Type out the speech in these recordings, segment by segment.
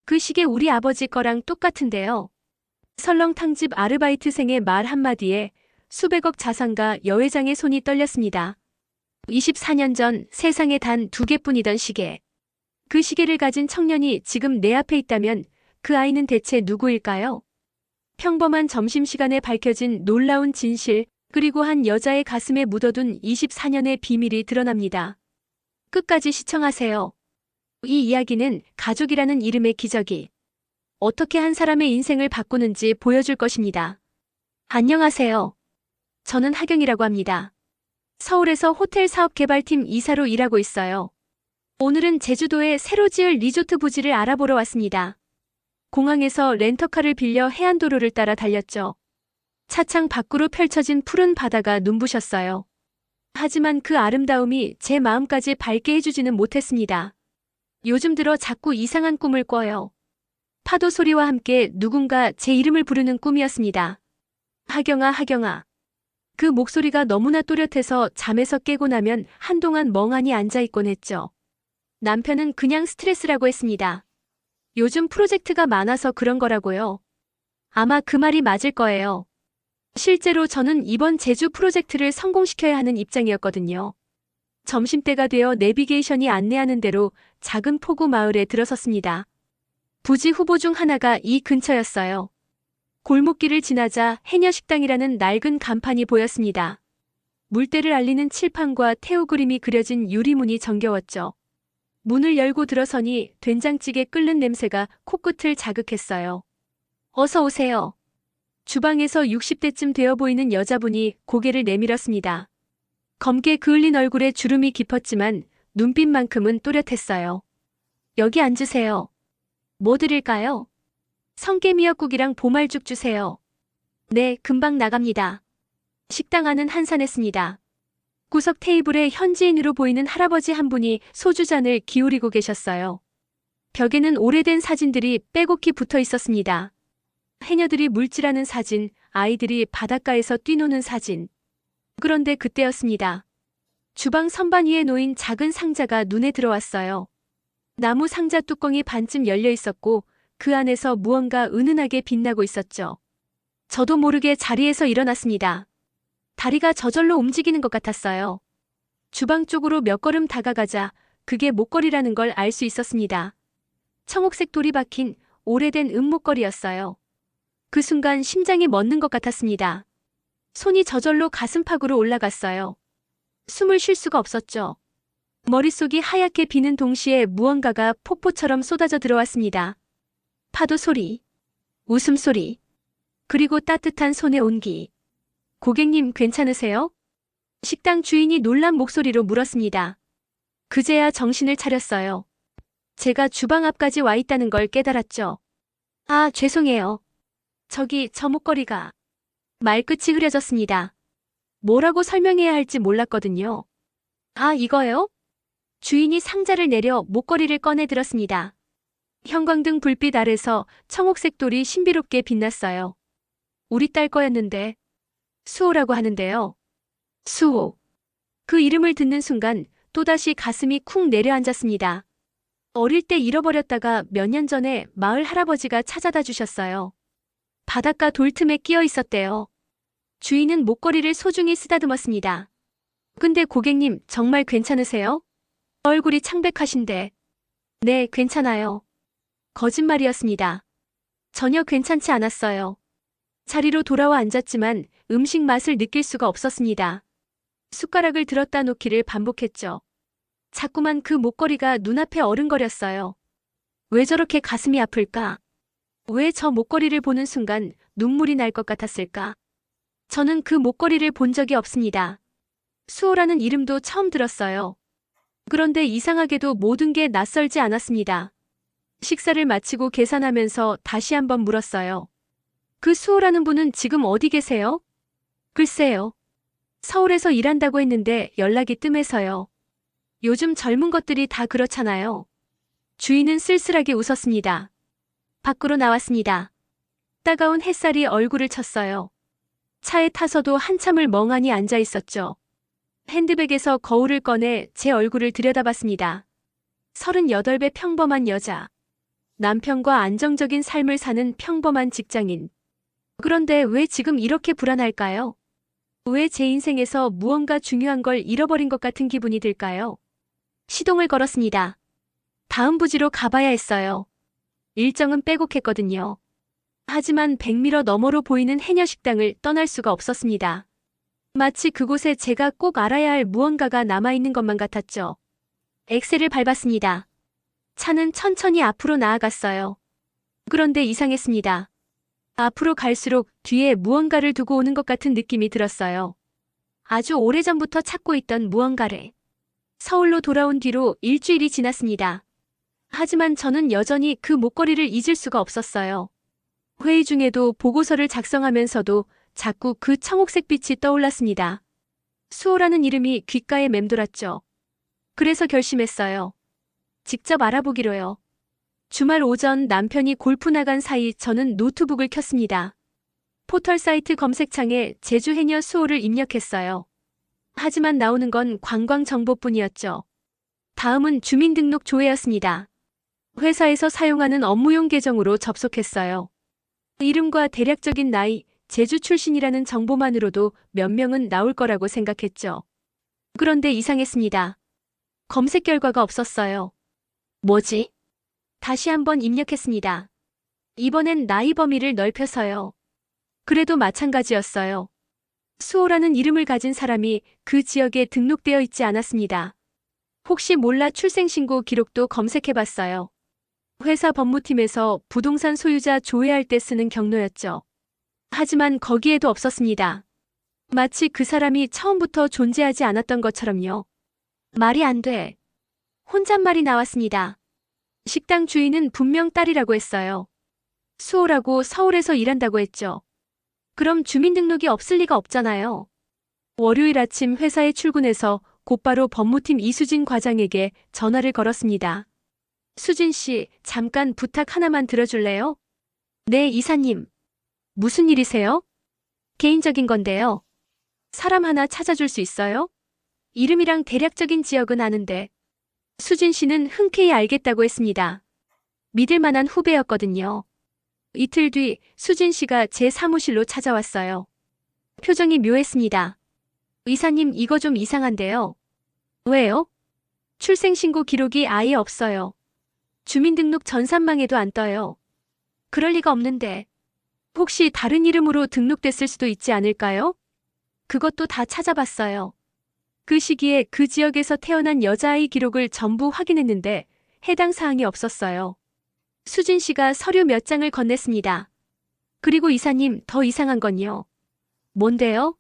그 시계 우리 아버지 거랑 똑같은데요. 설렁탕집 아르바이트생의 말 한마디에 수백억 자산가 여회장의 손이 떨렸습니다. 24년 전 세상에 단 2개뿐이던 시계. 그 시계를 가진 청년이 지금 내 앞에 있다면 그 아이는 대체 누구일까요? 평범한 점심시간에 밝혀진 놀라운 진실, 그리고 한 여자의 가슴에 묻어둔 24년의 비밀이 드러납니다. 끝까지 시청하세요. 이 이야기는 가족이라는 이름의 기적이 어떻게 한 사람의 인생을 바꾸는지 보여줄 것입니다. 안녕하세요. 저는 하경이라고 합니다. 서울에서 호텔 사업개발팀 이사로 일하고 있어요. 오늘은 제주도에 새로 지을 리조트 부지를 알아보러 왔습니다. 공항에서 렌터카를 빌려 해안도로를 따라 달렸죠. 차창 밖으로 펼쳐진 푸른 바다가 눈부셨어요. 하지만 그 아름다움이 제 마음까지 밝게 해주지는 못했습니다. 요즘 들어 자꾸 이상한 꿈을 꿔요. 파도 소리와 함께 누군가 제 이름을 부르는 꿈이었습니다. 하경아, 하경아. 그 목소리가 너무나 또렷해서 잠에서 깨고 나면 한동안 멍하니 앉아있곤 했죠. 남편은 그냥 스트레스라고 했습니다. 요즘 프로젝트가 많아서 그런 거라고요. 아마 그 말이 맞을 거예요. 실제로 저는 이번 제주 프로젝트를 성공시켜야 하는 입장이었거든요. 점심때가 되어 내비게이션이 안내하는 대로 작은 포구 마을에 들어섰습니다. 부지 후보 중 하나가 이 근처였어요. 골목길을 지나자 해녀식당이라는 낡은 간판이 보였습니다. 물때를 알리는 칠판과 태우 그림이 그려진 유리문이 정겨웠죠. 문을 열고 들어서니 된장찌개 끓는 냄새가 코끝을 자극했어요. 어서 오세요. 주방에서 60대쯤 되어 보이는 여자분이 고개를 내밀었습니다. 검게 그을린 얼굴에 주름이 깊었지만 눈빛만큼은 또렷했어요. 여기 앉으세요. 뭐 드릴까요? 성게미역국이랑 보말죽 주세요. 네, 금방 나갑니다. 식당 안은 한산했습니다. 구석 테이블에 현지인으로 보이는 할아버지 한 분이 소주잔을 기울이고 계셨어요. 벽에는 오래된 사진들이 빼곡히 붙어 있었습니다. 해녀들이 물질하는 사진, 아이들이 바닷가에서 뛰노는 사진. 그런데 그때였습니다. 주방 선반 위에 놓인 작은 상자가 눈에 들어왔어요. 나무 상자 뚜껑이 반쯤 열려 있었고 그 안에서 무언가 은은하게 빛나고 있었죠. 저도 모르게 자리에서 일어났습니다. 다리가 저절로 움직이는 것 같았어요. 주방 쪽으로 몇 걸음 다가가자 그게 목걸이라는 걸 알 수 있었습니다. 청옥색 돌이 박힌 오래된 은목걸이였어요. 그 순간 심장이 멎는 것 같았습니다. 손이 저절로 가슴팍으로 올라갔어요. 숨을 쉴 수가 없었죠. 머릿속이 하얗게 비는 동시에 무언가가 폭포처럼 쏟아져 들어왔습니다. 파도 소리, 웃음소리, 그리고 따뜻한 손의 온기. 고객님 괜찮으세요? 식당 주인이 놀란 목소리로 물었습니다. 그제야 정신을 차렸어요. 제가 주방 앞까지 와 있다는 걸 깨달았죠. 아, 죄송해요. 저기 저 목걸이가. 말끝이 흐려졌습니다. 뭐라고 설명해야 할지 몰랐거든요. 아, 이거요? 주인이 상자를 내려 목걸이를 꺼내 들었습니다. 형광등 불빛 아래서 청옥색 돌이 신비롭게 빛났어요. 우리 딸 거였는데. 수호라고 하는데요. 수호. 그 이름을 듣는 순간 또다시 가슴이 쿵 내려앉았습니다. 어릴 때 잃어버렸다가 몇 년 전에 마을 할아버지가 찾아다 주셨어요. 바닷가 돌틈에 끼어 있었대요. 주인은 목걸이를 소중히 쓰다듬었습니다. 근데 고객님 정말 괜찮으세요? 얼굴이 창백하신데. 네, 괜찮아요. 거짓말이었습니다. 전혀 괜찮지 않았어요. 자리로 돌아와 앉았지만 음식 맛을 느낄 수가 없었습니다. 숟가락을 들었다 놓기를 반복했죠. 자꾸만 그 목걸이가 눈앞에 어른거렸어요. 왜 저렇게 가슴이 아플까? 왜 저 목걸이를 보는 순간 눈물이 날 것 같았을까? 저는 그 목걸이를 본 적이 없습니다. 수호라는 이름도 처음 들었어요. 그런데 이상하게도 모든 게 낯설지 않았습니다. 식사를 마치고 계산하면서 다시 한번 물었어요. 그 수호라는 분은 지금 어디 계세요? 글쎄요. 서울에서 일한다고 했는데 연락이 뜸해서요. 요즘 젊은 것들이 다 그렇잖아요. 주인은 쓸쓸하게 웃었습니다. 밖으로 나왔습니다. 따가운 햇살이 얼굴을 쳤어요. 차에 타서도 한참을 멍하니 앉아 있었죠. 핸드백에서 거울을 꺼내 제 얼굴을 들여다봤습니다. 38배 평범한 여자. 남편과 안정적인 삶을 사는 평범한 직장인. 그런데 왜 지금 이렇게 불안할까요? 왜 제 인생에서 무언가 중요한 걸 잃어버린 것 같은 기분이 들까요? 시동을 걸었습니다. 다음 부지로 가봐야 했어요. 일정은 빼곡했거든요. 하지만 100m 너머로 보이는 해녀 식당을 떠날 수가 없었습니다. 마치 그곳에 제가 꼭 알아야 할 무언가가 남아있는 것만 같았죠. 엑셀을 밟았습니다. 차는 천천히 앞으로 나아갔어요. 그런데 이상했습니다. 앞으로 갈수록 뒤에 무언가를 두고 오는 것 같은 느낌이 들었어요. 아주 오래전부터 찾고 있던 무언가를. 서울로 돌아온 뒤로 일주일이 지났습니다. 하지만 저는 여전히 그 목걸이를 잊을 수가 없었어요. 회의 중에도 보고서를 작성하면서도 자꾸 그 청옥색 빛이 떠올랐습니다. 수호라는 이름이 귓가에 맴돌았죠. 그래서 결심했어요. 직접 알아보기로요. 주말 오전 남편이 골프 나간 사이 저는 노트북을 켰습니다. 포털 사이트 검색창에 제주 해녀 수호를 입력했어요. 하지만 나오는 건 관광 정보뿐이었죠. 다음은 주민등록 조회였습니다. 회사에서 사용하는 업무용 계정으로 접속했어요. 이름과 대략적인 나이, 제주 출신이라는 정보만으로도 몇 명은 나올 거라고 생각했죠. 그런데 이상했습니다. 검색 결과가 없었어요. 뭐지? 다시 한번 입력했습니다. 이번엔 나이 범위를 넓혀서요. 그래도 마찬가지였어요. 수호라는 이름을 가진 사람이 그 지역에 등록되어 있지 않았습니다. 혹시 몰라 출생신고 기록도 검색해봤어요. 회사 법무팀에서 부동산 소유자 조회할 때 쓰는 경로였죠. 하지만 거기에도 없었습니다. 마치 그 사람이 처음부터 존재하지 않았던 것처럼요. 말이 안 돼. 혼잣말이 나왔습니다. 식당 주인은 분명 딸이라고 했어요. 수호라고 서울에서 일한다고 했죠. 그럼 주민등록이 없을 리가 없잖아요. 월요일 아침 회사에 출근해서 곧바로 법무팀 이수진 과장에게 전화를 걸었습니다. 수진 씨, 잠깐 부탁 하나만 들어줄래요? 네, 이사님. 무슨 일이세요? 개인적인 건데요. 사람 하나 찾아줄 수 있어요? 이름이랑 대략적인 지역은 아는데. 수진 씨는 흔쾌히 알겠다고 했습니다. 믿을 만한 후배였거든요. 이틀 뒤 수진 씨가 제 사무실로 찾아왔어요. 표정이 묘했습니다. 이사님, 이거 좀 이상한데요. 왜요? 출생신고 기록이 아예 없어요. 주민등록 전산망에도 안 떠요. 그럴 리가 없는데. 혹시 다른 이름으로 등록됐을 수도 있지 않을까요? 그것도 다 찾아봤어요. 그 시기에 그 지역에서 태어난 여자아이 기록을 전부 확인했는데 해당 사항이 없었어요. 수진 씨가 서류 몇 장을 건넸습니다. 그리고 이사님, 더 이상한 건요. 뭔데요?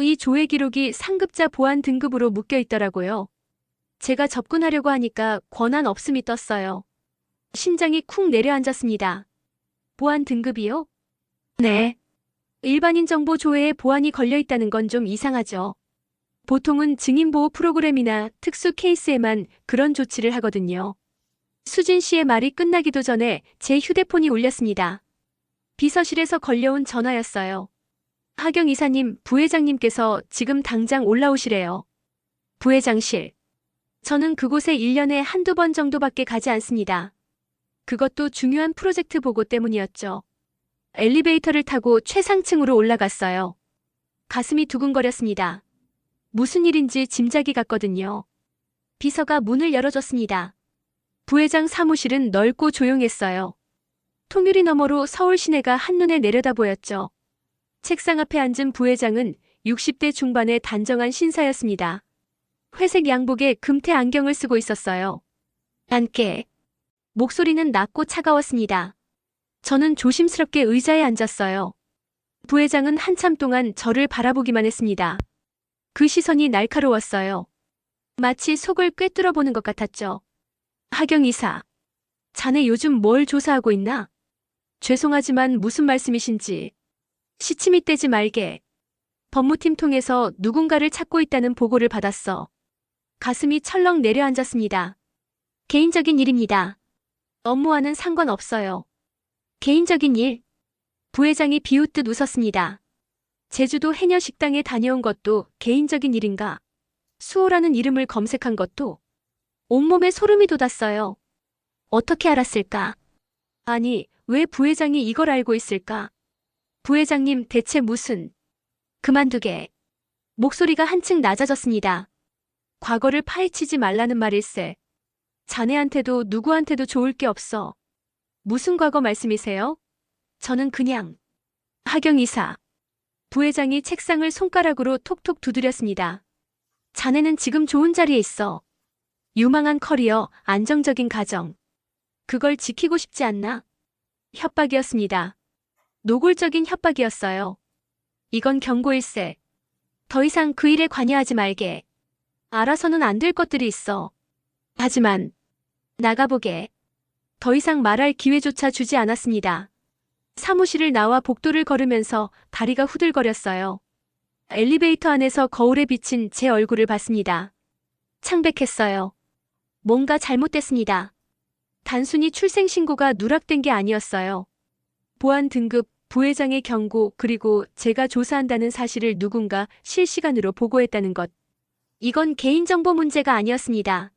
이 조회 기록이 상급자 보안 등급으로 묶여 있더라고요. 제가 접근하려고 하니까 권한 없음이 떴어요. 심장이 쿵 내려앉았습니다. 보안 등급이요? 네. 일반인 정보 조회에 보안이 걸려 있다는 건 좀 이상하죠. 보통은 증인보호 프로그램이나 특수 케이스에만 그런 조치를 하거든요. 수진 씨의 말이 끝나기도 전에 제 휴대폰이 울렸습니다. 비서실에서 걸려온 전화였어요. 하경 이사님, 부회장님께서 지금 당장 올라오시래요. 부회장실. 저는 그곳에 1년에 한두 번 정도밖에 가지 않습니다. 그것도 중요한 프로젝트 보고 때문이었죠. 엘리베이터를 타고 최상층으로 올라갔어요. 가슴이 두근거렸습니다. 무슨 일인지 짐작이 갔거든요. 비서가 문을 열어줬습니다. 부회장 사무실은 넓고 조용했어요. 통유리 너머로 서울 시내가 한눈에 내려다 보였죠. 책상 앞에 앉은 부회장은 60대 중반의 단정한 신사였습니다. 회색 양복에 금태 안경을 쓰고 있었어요. 앉게. 목소리는 낮고 차가웠습니다. 저는 조심스럽게 의자에 앉았어요. 부회장은 한참 동안 저를 바라보기만 했습니다. 그 시선이 날카로웠어요. 마치 속을 꿰뚫어 보는 것 같았죠. 하경 이사. 자네 요즘 뭘 조사하고 있나? 죄송하지만 무슨 말씀이신지. 시침이 떼지 말게. 법무팀 통해서 누군가를 찾고 있다는 보고를 받았어. 가슴이 철렁 내려앉았습니다. 개인적인 일입니다. 업무와는 상관없어요. 개인적인 일? 부회장이 비웃듯 웃었습니다. 제주도 해녀 식당에 다녀온 것도 개인적인 일인가? 수호라는 이름을 검색한 것도? 온몸에 소름이 돋았어요. 어떻게 알았을까? 아니, 왜 부회장이 이걸 알고 있을까? 부회장님, 대체 무슨... 그만두게. 목소리가 한층 낮아졌습니다. 과거를 파헤치지 말라는 말일세. 자네한테도 누구한테도 좋을 게 없어. 무슨 과거 말씀이세요? 저는 그냥... 하경 이사. 부회장이 책상을 손가락으로 톡톡 두드렸습니다. 자네는 지금 좋은 자리에 있어. 유망한 커리어, 안정적인 가정. 그걸 지키고 싶지 않나? 협박이었습니다. 노골적인 협박이었어요. 이건 경고일세. 더 이상 그 일에 관여하지 말게. 알아서는 안 될 것들이 있어. 하지만 나가보게. 더 이상 말할 기회조차 주지 않았습니다. 사무실을 나와 복도를 걸으면서 다리가 후들거렸어요. 엘리베이터 안에서 거울에 비친 제 얼굴을 봤습니다. 창백했어요. 뭔가 잘못됐습니다. 단순히 출생신고가 누락된 게 아니었어요. 보안 등급, 부회장의 경고, 그리고 제가 조사한다는 사실을 누군가 실시간으로 보고했다는 것. 이건 개인정보 문제가 아니었습니다.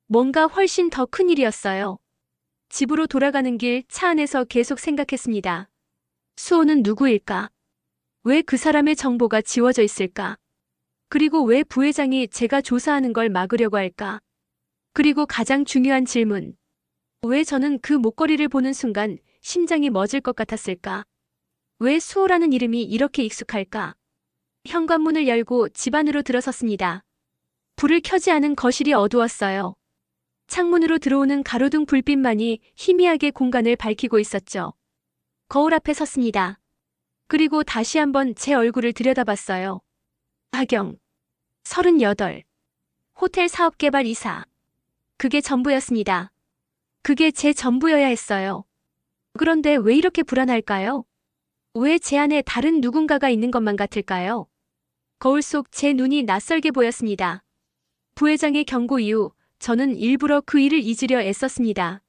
뭔가 훨씬 더 큰 일이었어요. 집으로 돌아가는 길 차 안에서 계속 생각했습니다. 수호는 누구일까? 왜 그 사람의 정보가 지워져 있을까? 그리고 왜 부회장이 제가 조사하는 걸 막으려고 할까? 그리고 가장 중요한 질문. 왜 저는 그 목걸이를 보는 순간 심장이 멎을 것 같았을까? 왜 수호라는 이름이 이렇게 익숙할까? 현관문을 열고 집 안으로 들어섰습니다. 불을 켜지 않은 거실이 어두웠어요. 창문으로 들어오는 가로등 불빛만이 희미하게 공간을 밝히고 있었죠. 거울 앞에 섰습니다. 그리고 다시 한번 제 얼굴을 들여다봤어요. 하경. 38. 호텔 사업개발 이사. 그게 전부였습니다. 그게 제 전부여야 했어요. 그런데 왜 이렇게 불안할까요? 왜 제 안에 다른 누군가가 있는 것만 같을까요? 거울 속 제 눈이 낯설게 보였습니다. 부회장의 경고 이후 저는 일부러 그 일을 잊으려 애썼습니다.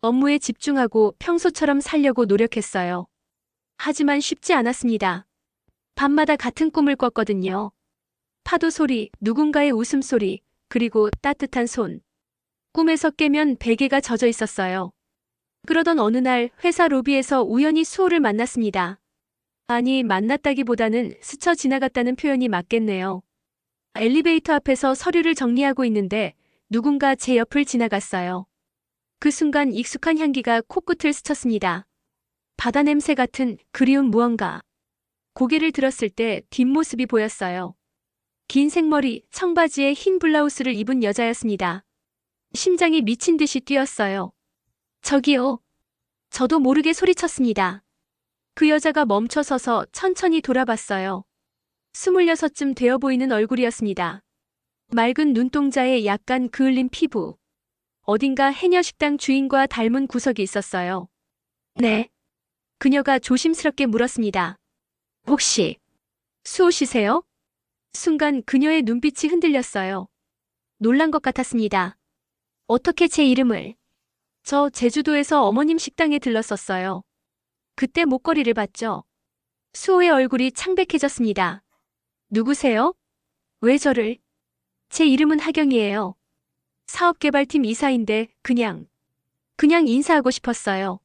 업무에 집중하고 평소처럼 살려고 노력했어요. 하지만 쉽지 않았습니다. 밤마다 같은 꿈을 꿨거든요. 파도 소리, 누군가의 웃음소리, 그리고 따뜻한 손. 꿈에서 깨면 베개가 젖어 있었어요. 그러던 어느 날 회사 로비에서 우연히 수호를 만났습니다. 아니, 만났다기보다는 스쳐 지나갔다는 표현이 맞겠네요. 엘리베이터 앞에서 서류를 정리하고 있는데 누군가 제 옆을 지나갔어요. 그 순간 익숙한 향기가 코끝을 스쳤습니다. 바다 냄새 같은 그리운 무언가. 고개를 들었을 때 뒷모습이 보였어요. 긴 생머리, 청바지에 흰 블라우스를 입은 여자였습니다. 심장이 미친 듯이 뛰었어요. 저기요. 저도 모르게 소리쳤습니다. 그 여자가 멈춰서서 천천히 돌아봤어요. 26쯤 되어 보이는 얼굴이었습니다. 맑은 눈동자에 약간 그을린 피부. 어딘가 해녀식당 주인과 닮은 구석이 있었어요. 네. 그녀가 조심스럽게 물었습니다. 혹시 수호 씨세요? 순간 그녀의 눈빛이 흔들렸어요. 놀란 것 같았습니다. 어떻게 제 이름을? 저 제주도에서 어머님 식당에 들렀었어요. 그때 목걸이를 봤죠. 수호의 얼굴이 창백해졌습니다. 누구세요? 왜 저를? 제 이름은 하경이에요. 사업개발팀 이사인데 그냥 인사하고 싶었어요.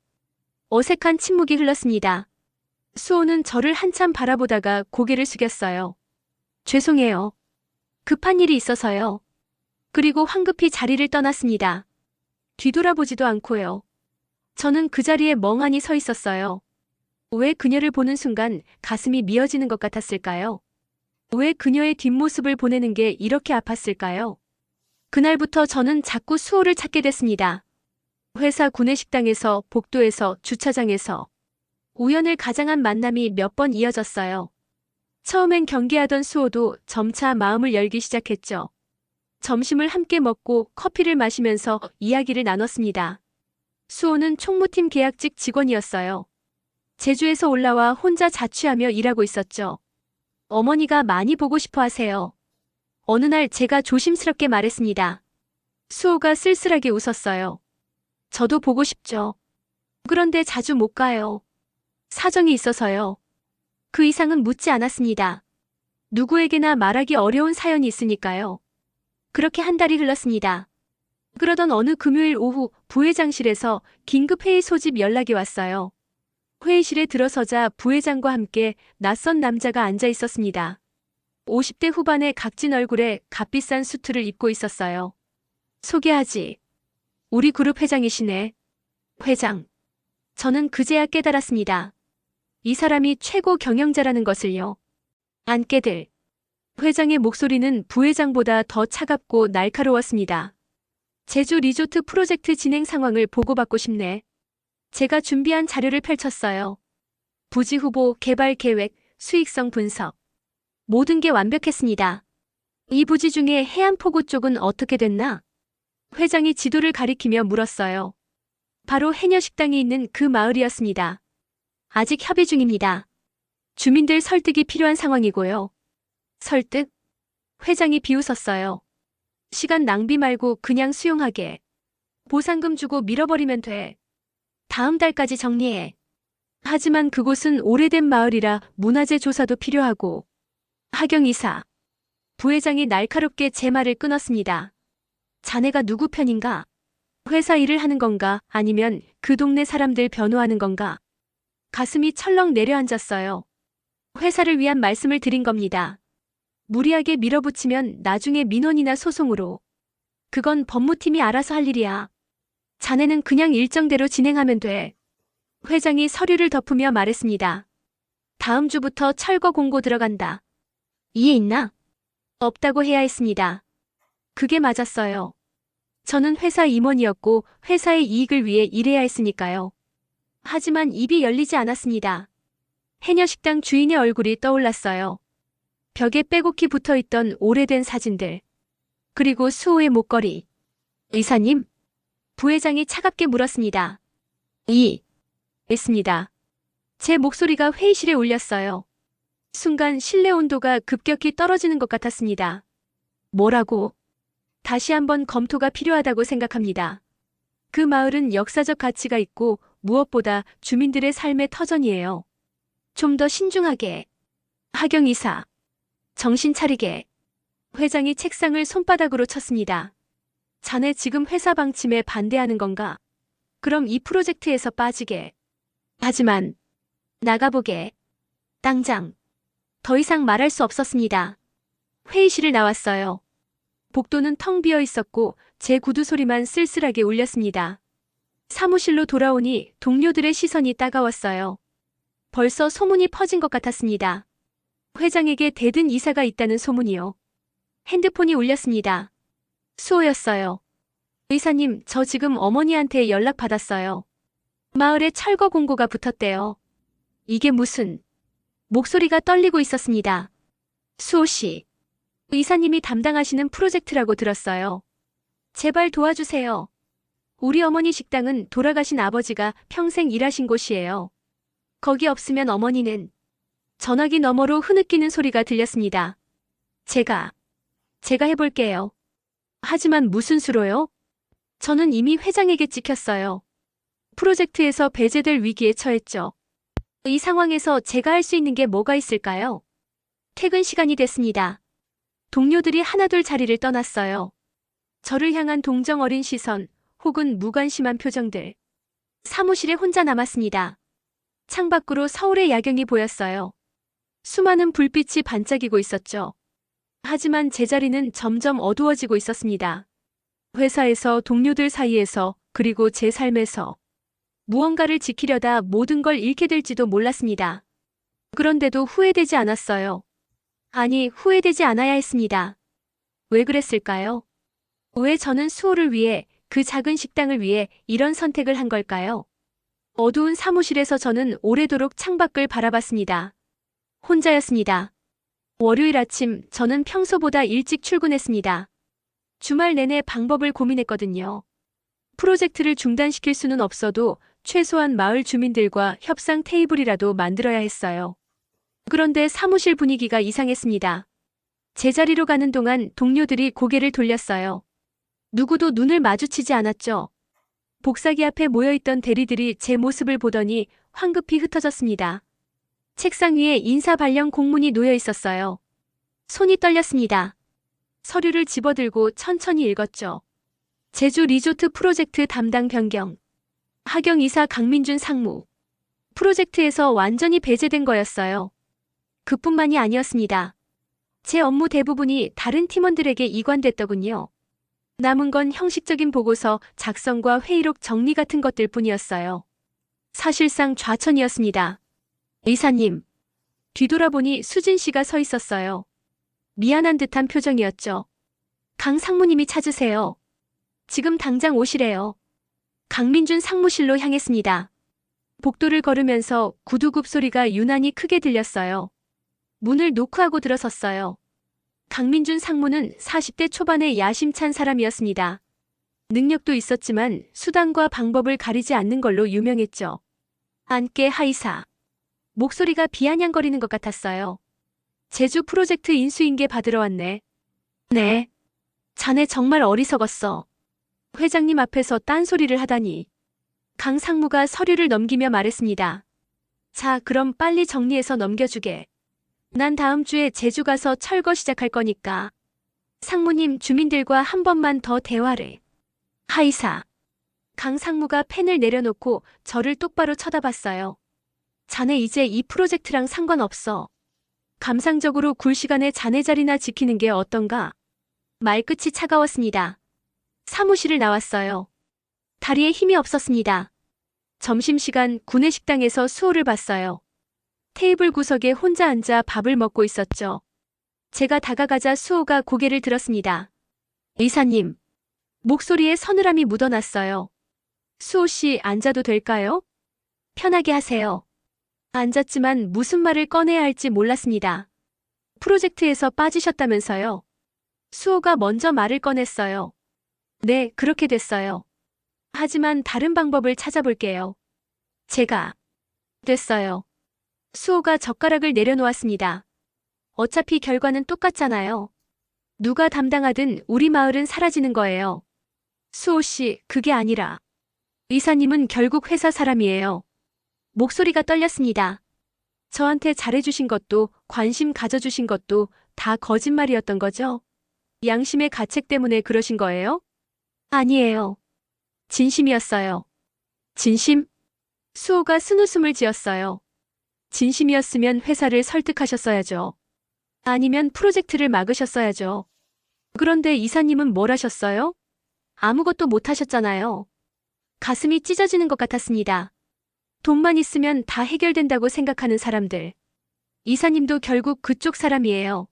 어색한 침묵이 흘렀습니다. 수호는 저를 한참 바라보다가 고개를 숙였어요. 죄송해요. 급한 일이 있어서요. 그리고 황급히 자리를 떠났습니다. 뒤돌아보지도 않고요. 저는 그 자리에 멍하니 서 있었어요. 왜 그녀를 보는 순간 가슴이 미어지는 것 같았을까요? 왜 그녀의 뒷모습을 보내는 게 이렇게 아팠을까요? 그날부터 저는 자꾸 수호를 찾게 됐습니다. 회사 구내식당에서, 복도에서, 주차장에서. 우연을 가장한 만남이 몇 번 이어졌어요. 처음엔 경계하던 수호도 점차 마음을 열기 시작했죠. 점심을 함께 먹고 커피를 마시면서 이야기를 나눴습니다. 수호는 총무팀 계약직 직원이었어요. 제주에서 올라와 혼자 자취하며 일하고 있었죠. 어머니가 많이 보고 싶어 하세요. 어느 날 제가 조심스럽게 말했습니다. 수호가 쓸쓸하게 웃었어요. 저도 보고 싶죠. 그런데 자주 못 가요. 사정이 있어서요. 그 이상은 묻지 않았습니다. 누구에게나 말하기 어려운 사연이 있으니까요. 그렇게 한 달이 흘렀습니다. 그러던 어느 금요일 오후 부회장실에서 긴급 회의 소집 연락이 왔어요. 회의실에 들어서자 부회장과 함께 낯선 남자가 앉아 있었습니다. 50대 후반의 각진 얼굴에 값비싼 수트를 입고 있었어요. 소개하지. 우리 그룹 회장이시네. 회장. 저는 그제야 깨달았습니다. 이 사람이 최고 경영자라는 것을요. 안깨들. 회장의 목소리는 부회장보다 더 차갑고 날카로웠습니다. 제주 리조트 프로젝트 진행 상황을 보고받고 싶네. 제가 준비한 자료를 펼쳤어요. 부지 후보, 개발 계획, 수익성 분석. 모든 게 완벽했습니다. 이 부지 중에 해안포구 쪽은 어떻게 됐나? 회장이 지도를 가리키며 물었어요. 바로 해녀식당이 있는 그 마을이었습니다. 아직 협의 중입니다. 주민들 설득이 필요한 상황이고요. 설득? 회장이 비웃었어요. 시간 낭비 말고 그냥 수용하게. 보상금 주고 밀어버리면 돼. 다음 달까지 정리해. 하지만 그곳은 오래된 마을이라 문화재 조사도 필요하고. 하경 이사. 부회장이 날카롭게 제 말을 끊었습니다. 자네가 누구 편인가? 회사 일을 하는 건가? 아니면 그 동네 사람들 변호하는 건가? 가슴이 철렁 내려앉았어요. 회사를 위한 말씀을 드린 겁니다. 무리하게 밀어붙이면 나중에 민원이나 소송으로. 그건 법무팀이 알아서 할 일이야. 자네는 그냥 일정대로 진행하면 돼. 회장이 서류를 덮으며 말했습니다. 다음 주부터 철거 공고 들어간다. 이해 있나? 없다고 해야 했습니다. 그게 맞았어요. 저는 회사 임원이었고 회사의 이익을 위해 일해야 했으니까요. 하지만 입이 열리지 않았습니다. 해녀식당 주인의 얼굴이 떠올랐어요. 벽에 빼곡히 붙어있던 오래된 사진들. 그리고 수호의 목걸이. 이사님? 부회장이 차갑게 물었습니다. 있습니다. 제 목소리가 회의실에 울렸어요. 순간 실내 온도가 급격히 떨어지는 것 같았습니다. 뭐라고? 다시 한번 검토가 필요하다고 생각합니다. 그 마을은 역사적 가치가 있고 무엇보다 주민들의 삶의 터전이에요. 좀 더 신중하게. 하경 이사. 정신 차리게. 회장이 책상을 손바닥으로 쳤습니다. 자네 지금 회사 방침에 반대하는 건가? 그럼 이 프로젝트에서 빠지게. 하지만 나가보게. 당장. 더 이상 말할 수 없었습니다. 회의실을 나왔어요. 복도는 텅 비어 있었고 제 구두 소리만 쓸쓸하게 울렸습니다. 사무실로 돌아오니 동료들의 시선이 따가웠어요. 벌써 소문이 퍼진 것 같았습니다. 회장에게 대든 이사가 있다는 소문이요. 핸드폰이 울렸습니다. 수호였어요. 의사님, 저 지금 어머니한테 연락 받았어요. 마을에 철거 공고가 붙었대요. 이게 무슨... 목소리가 떨리고 있었습니다. 수호 씨. 의사님이 담당하시는 프로젝트라고 들었어요. 제발 도와주세요. 우리 어머니 식당은 돌아가신 아버지가 평생 일하신 곳이에요. 거기 없으면 어머니는... 전화기 너머로 흐느끼는 소리가 들렸습니다. 제가 해볼게요. 하지만 무슨 수로요? 저는 이미 회장에게 찍혔어요. 프로젝트에서 배제될 위기에 처했죠. 이 상황에서 제가 할 수 있는 게 뭐가 있을까요? 퇴근 시간이 됐습니다. 동료들이 하나둘 자리를 떠났어요. 저를 향한 동정 어린 시선 혹은 무관심한 표정들. 사무실에 혼자 남았습니다. 창밖으로 서울의 야경이 보였어요. 수많은 불빛이 반짝이고 있었죠. 하지만 제 자리는 점점 어두워지고 있었습니다. 회사에서, 동료들 사이에서, 그리고 제 삶에서 무언가를 지키려다 모든 걸 잃게 될지도 몰랐습니다. 그런데도 후회되지 않았어요. 아니, 후회되지 않아야 했습니다. 왜 그랬을까요? 왜 저는 수호를 위해, 그 작은 식당을 위해 이런 선택을 한 걸까요? 어두운 사무실에서 저는 오래도록 창밖을 바라봤습니다. 혼자였습니다. 월요일 아침 저는 평소보다 일찍 출근했습니다. 주말 내내 방법을 고민했거든요. 프로젝트를 중단시킬 수는 없어도 최소한 마을 주민들과 협상 테이블이라도 만들어야 했어요. 그런데 사무실 분위기가 이상했습니다. 제자리로 가는 동안 동료들이 고개를 돌렸어요. 누구도 눈을 마주치지 않았죠. 복사기 앞에 모여있던 대리들이 제 모습을 보더니 황급히 흩어졌습니다. 책상 위에 인사 발령 공문이 놓여 있었어요. 손이 떨렸습니다. 서류를 집어들고 천천히 읽었죠. 제주 리조트 프로젝트 담당 변경. 하경 이사 강민준 상무. 프로젝트에서 완전히 배제된 거였어요. 그뿐만이 아니었습니다. 제 업무 대부분이 다른 팀원들에게 이관됐더군요. 남은 건 형식적인 보고서 작성과 회의록 정리 같은 것들 뿐이었어요. 사실상 좌천이었습니다. 이사님. 뒤돌아보니 수진 씨가 서 있었어요. 미안한 듯한 표정이었죠. 강 상무님이 찾으세요. 지금 당장 오시래요. 강민준 상무실로 향했습니다. 복도를 걸으면서 구두굽 소리가 유난히 크게 들렸어요. 문을 노크하고 들어섰어요. 강민준 상무는 40대 초반의 야심찬 사람이었습니다. 능력도 있었지만 수단과 방법을 가리지 않는 걸로 유명했죠. 안께 하이사. 목소리가 비아냥거리는 것 같았어요. 제주 프로젝트 인수인계 받으러 왔네. 네. 자네 정말 어리석었어. 회장님 앞에서 딴소리를 하다니. 강 상무가 서류를 넘기며 말했습니다. 자, 그럼 빨리 정리해서 넘겨주게. 난 다음 주에 제주 가서 철거 시작할 거니까. 상무님, 주민들과 한 번만 더 대화를. 하이사. 강 상무가 펜을 내려놓고 저를 똑바로 쳐다봤어요. 자네 이제 이 프로젝트랑 상관없어. 감상적으로 굴 시간에 자네 자리나 지키는 게 어떤가? 말끝이 차가웠습니다. 사무실을 나왔어요. 다리에 힘이 없었습니다. 점심시간 구내식당에서 수호를 봤어요. 테이블 구석에 혼자 앉아 밥을 먹고 있었죠. 제가 다가가자 수호가 고개를 들었습니다. 이사님. 목소리에 서늘함이 묻어났어요. 수호 씨, 앉아도 될까요? 편하게 하세요. 앉았지만 무슨 말을 꺼내야 할지 몰랐습니다. 프로젝트에서 빠지셨다면서요. 수호가 먼저 말을 꺼냈어요. 네, 그렇게 됐어요. 하지만 다른 방법을 찾아볼게요. 제가 됐어요. 수호가 젓가락을 내려놓았습니다. 어차피 결과는 똑같잖아요. 누가 담당하든 우리 마을은 사라지는 거예요. 수호 씨, 그게 아니라. 이사님은 결국 회사 사람이에요. 목소리가 떨렸습니다. 저한테 잘해주신 것도 관심 가져주신 것도 다 거짓말이었던 거죠? 양심의 가책 때문에 그러신 거예요? 아니에요. 진심이었어요. 진심? 수호가 쓴웃음을 지었어요. 진심이었으면 회사를 설득하셨어야죠. 아니면 프로젝트를 막으셨어야죠. 그런데 이사님은 뭘 하셨어요? 아무것도 못 하셨잖아요. 가슴이 찢어지는 것 같았습니다. 돈만 있으면 다 해결된다고 생각하는 사람들. 이사님도 결국 그쪽 사람이에요.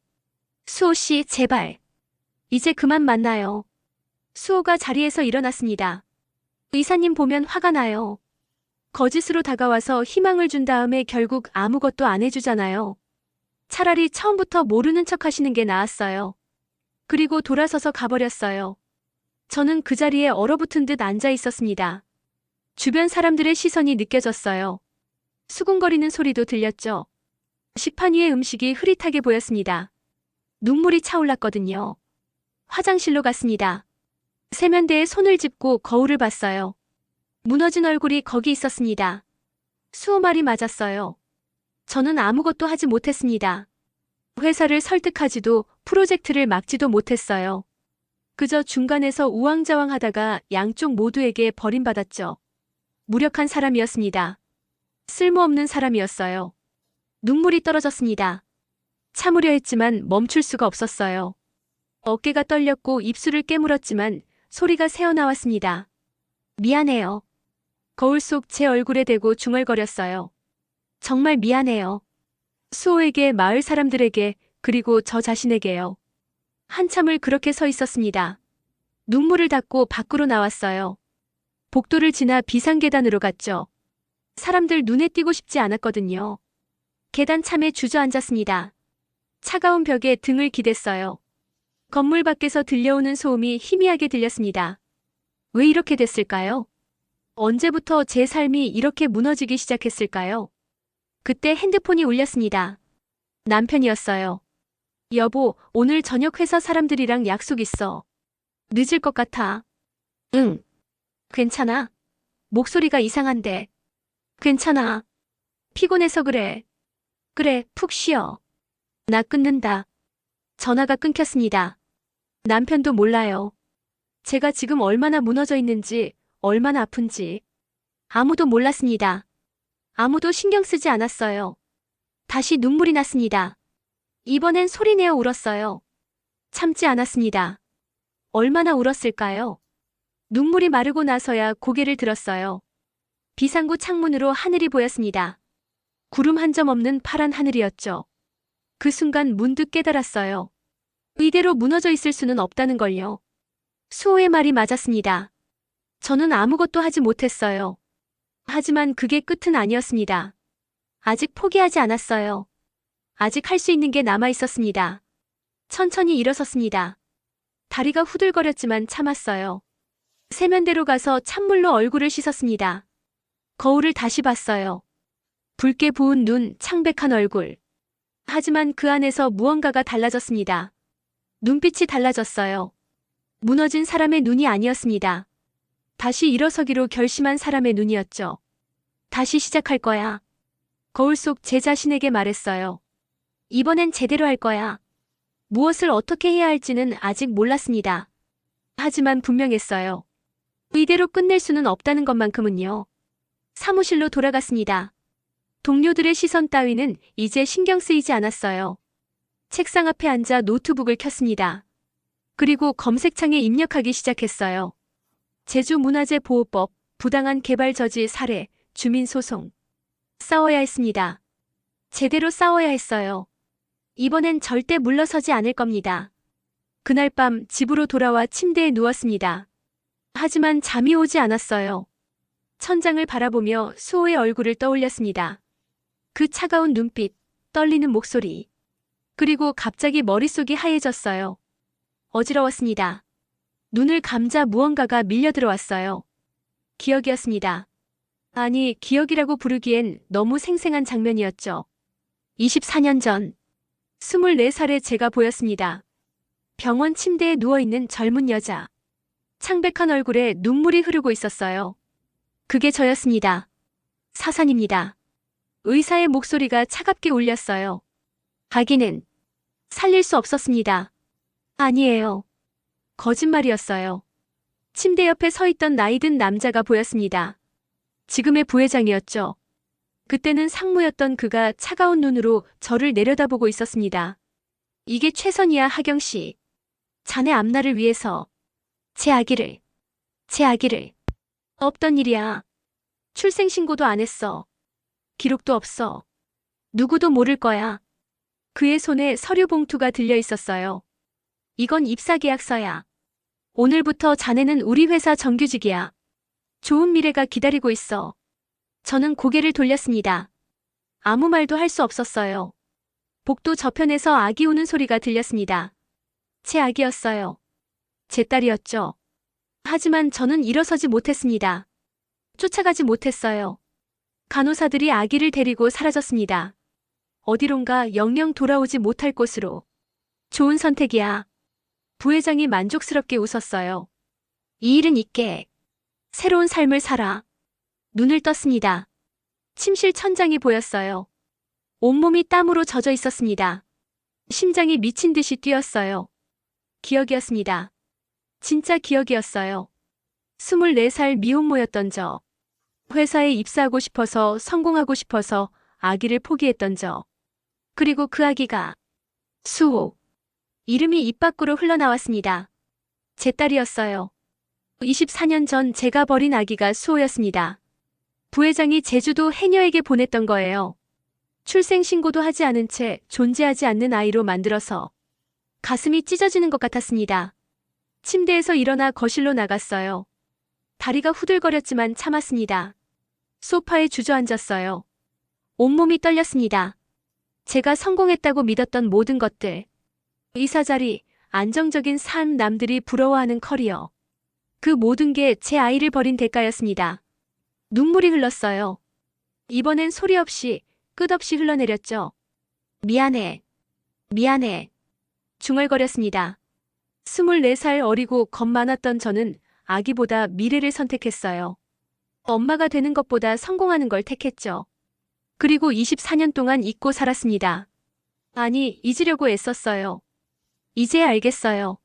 수호 씨, 제발. 이제 그만 만나요. 수호가 자리에서 일어났습니다. 이사님 보면 화가 나요. 거짓으로 다가와서 희망을 준 다음에 결국 아무것도 안 해주잖아요. 차라리 처음부터 모르는 척 하시는 게 나았어요. 그리고 돌아서서 가버렸어요. 저는 그 자리에 얼어붙은 듯 앉아 있었습니다. 주변 사람들의 시선이 느껴졌어요. 수군거리는 소리도 들렸죠. 식판 위의 음식이 흐릿하게 보였습니다. 눈물이 차올랐거든요. 화장실로 갔습니다. 세면대에 손을 짚고 거울을 봤어요. 무너진 얼굴이 거기 있었습니다. 수호 말이 맞았어요. 저는 아무것도 하지 못했습니다. 회사를 설득하지도 프로젝트를 막지도 못했어요. 그저 중간에서 우왕좌왕하다가 양쪽 모두에게 버림받았죠. 무력한 사람이었습니다. 쓸모없는 사람이었어요. 눈물이 떨어졌습니다. 참으려 했지만 멈출 수가 없었어요. 어깨가 떨렸고 입술을 깨물었지만 소리가 새어나왔습니다. 미안해요. 거울 속 제 얼굴에 대고 중얼거렸어요. 정말 미안해요. 수호에게, 마을 사람들에게, 그리고 저 자신에게요. 한참을 그렇게 서 있었습니다. 눈물을 닦고 밖으로 나왔어요. 복도를 지나 비상계단으로 갔죠. 사람들 눈에 띄고 싶지 않았거든요. 계단 참에 주저앉았습니다. 차가운 벽에 등을 기댔어요. 건물 밖에서 들려오는 소음이 희미하게 들렸습니다. 왜 이렇게 됐을까요? 언제부터 제 삶이 이렇게 무너지기 시작했을까요? 그때 핸드폰이 울렸습니다. 남편이었어요. 여보, 오늘 저녁 회사 사람들이랑 약속 있어. 늦을 것 같아. 응. 괜찮아? 목소리가 이상한데. 괜찮아. 피곤해서 그래. 그래, 푹 쉬어. 나 끊는다. 전화가 끊겼습니다. 남편도 몰라요. 제가 지금 얼마나 무너져 있는지, 얼마나 아픈지 아무도 몰랐습니다. 아무도 신경 쓰지 않았어요. 다시 눈물이 났습니다. 이번엔 소리내어 울었어요. 참지 않았습니다. 얼마나 울었을까요? 눈물이 마르고 나서야 고개를 들었어요. 비상구 창문으로 하늘이 보였습니다. 구름 한 점 없는 파란 하늘이었죠. 그 순간 문득 깨달았어요. 이대로 무너져 있을 수는 없다는 걸요. 수호의 말이 맞았습니다. 저는 아무것도 하지 못했어요. 하지만 그게 끝은 아니었습니다. 아직 포기하지 않았어요. 아직 할 수 있는 게 남아 있었습니다. 천천히 일어섰습니다. 다리가 후들거렸지만 참았어요. 세면대로 가서 찬물로 얼굴을 씻었습니다. 거울을 다시 봤어요. 붉게 부은 눈, 창백한 얼굴. 하지만 그 안에서 무언가가 달라졌습니다. 눈빛이 달라졌어요. 무너진 사람의 눈이 아니었습니다. 다시 일어서기로 결심한 사람의 눈이었죠. 다시 시작할 거야. 거울 속 제 자신에게 말했어요. 이번엔 제대로 할 거야. 무엇을 어떻게 해야 할지는 아직 몰랐습니다. 하지만 분명했어요. 이대로 끝낼 수는 없다는 것만큼은요. 사무실로 돌아갔습니다. 동료들의 시선 따위는 이제 신경 쓰이지 않았어요. 책상 앞에 앉아 노트북을 켰습니다. 그리고 검색창에 입력하기 시작했어요. 제주문화재보호법, 부당한 개발 저지 살해, 주민소송. 싸워야 했습니다. 제대로 싸워야 했어요. 이번엔 절대 물러서지 않을 겁니다. 그날 밤 집으로 돌아와 침대에 누웠습니다. 하지만 잠이 오지 않았어요. 천장을 바라보며 수호의 얼굴을 떠올렸습니다. 그 차가운 눈빛, 떨리는 목소리. 그리고 갑자기 머릿속이 하얘졌어요. 어지러웠습니다. 눈을 감자 무언가가 밀려 들어왔어요. 기억이었습니다. 아니, 기억이라고 부르기엔 너무 생생한 장면이었죠. 24년 전, 24살의 제가 보였습니다. 병원 침대에 누워있는 젊은 여자. 창백한 얼굴에 눈물이 흐르고 있었어요. 그게 저였습니다. 사산입니다. 의사의 목소리가 차갑게 울렸어요. 아기는 살릴 수 없었습니다. 아니에요. 거짓말이었어요. 침대 옆에 서 있던 나이든 남자가 보였습니다. 지금의 부회장이었죠. 그때는 상무였던 그가 차가운 눈으로 저를 내려다보고 있었습니다. 이게 최선이야, 하경 씨. 자네 앞날을 위해서. 제 아기를. 없던 일이야. 출생신고도 안 했어. 기록도 없어. 누구도 모를 거야. 그의 손에 서류 봉투가 들려 있었어요. 이건 입사계약서야. 오늘부터 자네는 우리 회사 정규직이야. 좋은 미래가 기다리고 있어. 저는 고개를 돌렸습니다. 아무 말도 할 수 없었어요. 복도 저편에서 아기 우는 소리가 들렸습니다. 제 아기였어요. 제 딸이었죠. 하지만 저는 일어서지 못했습니다. 쫓아가지 못했어요. 간호사들이 아기를 데리고 사라졌습니다. 어디론가 영영 돌아오지 못할 곳으로. 좋은 선택이야. 부회장이 만족스럽게 웃었어요. 이 일은 있게. 새로운 삶을 살아. 눈을 떴습니다. 침실 천장이 보였어요. 온몸이 땀으로 젖어 있었습니다. 심장이 미친 듯이 뛰었어요. 기억이었습니다. 진짜 기억이었어요. 24살 미혼모였던 저. 회사에 입사하고 싶어서 성공하고 싶어서 아기를 포기했던 저. 그리고 그 아기가 수호. 이름이 입 밖으로 흘러나왔습니다. 제 딸이었어요. 24년 전 제가 버린 아기가 수호였습니다. 부회장이 제주도 해녀에게 보냈던 거예요. 출생신고도 하지 않은 채 존재하지 않는 아이로 만들어서. 가슴이 찢어지는 것 같았습니다. 침대에서 일어나 거실로 나갔어요. 다리가 후들거렸지만 참았습니다. 소파에 주저앉았어요. 온몸이 떨렸습니다. 제가 성공했다고 믿었던 모든 것들. 의사 자리, 안정적인 삶, 남들이 부러워하는 커리어. 그 모든 게 제 아이를 버린 대가였습니다. 눈물이 흘렀어요. 이번엔 소리 없이, 끝없이 흘러내렸죠. 미안해. 중얼거렸습니다. 24살 어리고 겁 많았던 저는 아기보다 미래를 선택했어요. 엄마가 되는 것보다 성공하는 걸 택했죠. 그리고 24년 동안 잊고 살았습니다. 아니, 잊으려고 애썼어요. 이제야 알겠어요.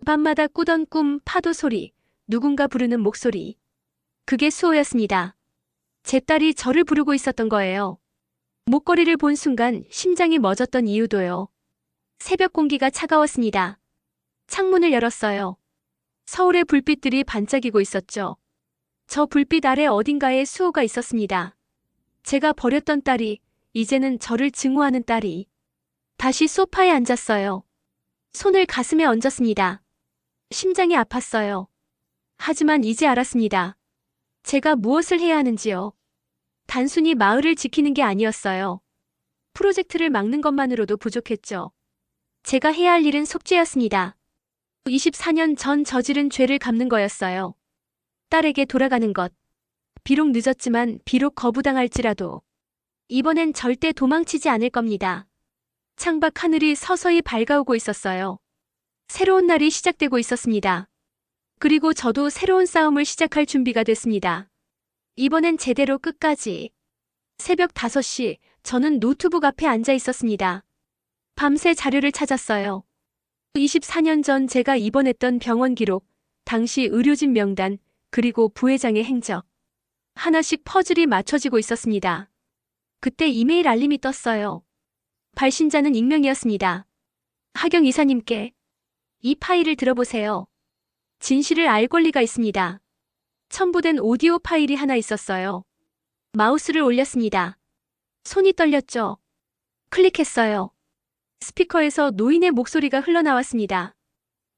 밤마다 꾸던 꿈, 파도 소리, 누군가 부르는 목소리. 그게 수호였습니다. 제 딸이 저를 부르고 있었던 거예요. 목걸이를 본 순간 심장이 멎었던 이유도요. 새벽 공기가 차가웠습니다. 창문을 열었어요. 서울의 불빛들이 반짝이고 있었죠. 저 불빛 아래 어딘가에 수호가 있었습니다. 제가 버렸던 딸이, 이제는 저를 증오하는 딸이. 다시 소파에 앉았어요. 손을 가슴에 얹었습니다. 심장이 아팠어요. 하지만 이제 알았습니다. 제가 무엇을 해야 하는지요. 단순히 마을을 지키는 게 아니었어요. 프로젝트를 막는 것만으로도 부족했죠. 제가 해야 할 일은 속죄였습니다. 24년 전 저지른 죄를 갚는 거였어요. 딸에게 돌아가는 것. 비록 늦었지만, 비록 거부당할지라도 이번엔 절대 도망치지 않을 겁니다. 창밖 하늘이 서서히 밝아오고 있었어요. 새로운 날이 시작되고 있었습니다. 그리고 저도 새로운 싸움을 시작할 준비가 됐습니다. 이번엔 제대로 끝까지. 새벽 5시, 저는 노트북 앞에 앉아 있었습니다. 밤새 자료를 찾았어요. 24년 전 제가 입원했던 병원 기록, 당시 의료진 명단, 그리고 부회장의 행적. 하나씩 퍼즐이 맞춰지고 있었습니다. 그때 이메일 알림이 떴어요. 발신자는 익명이었습니다. 하경 이사님께 이 파일을 들어보세요. 진실을 알 권리가 있습니다. 첨부된 오디오 파일이 하나 있었어요. 마우스를 올렸습니다. 손이 떨렸죠. 클릭했어요. 스피커에서 노인의 목소리가 흘러나왔습니다.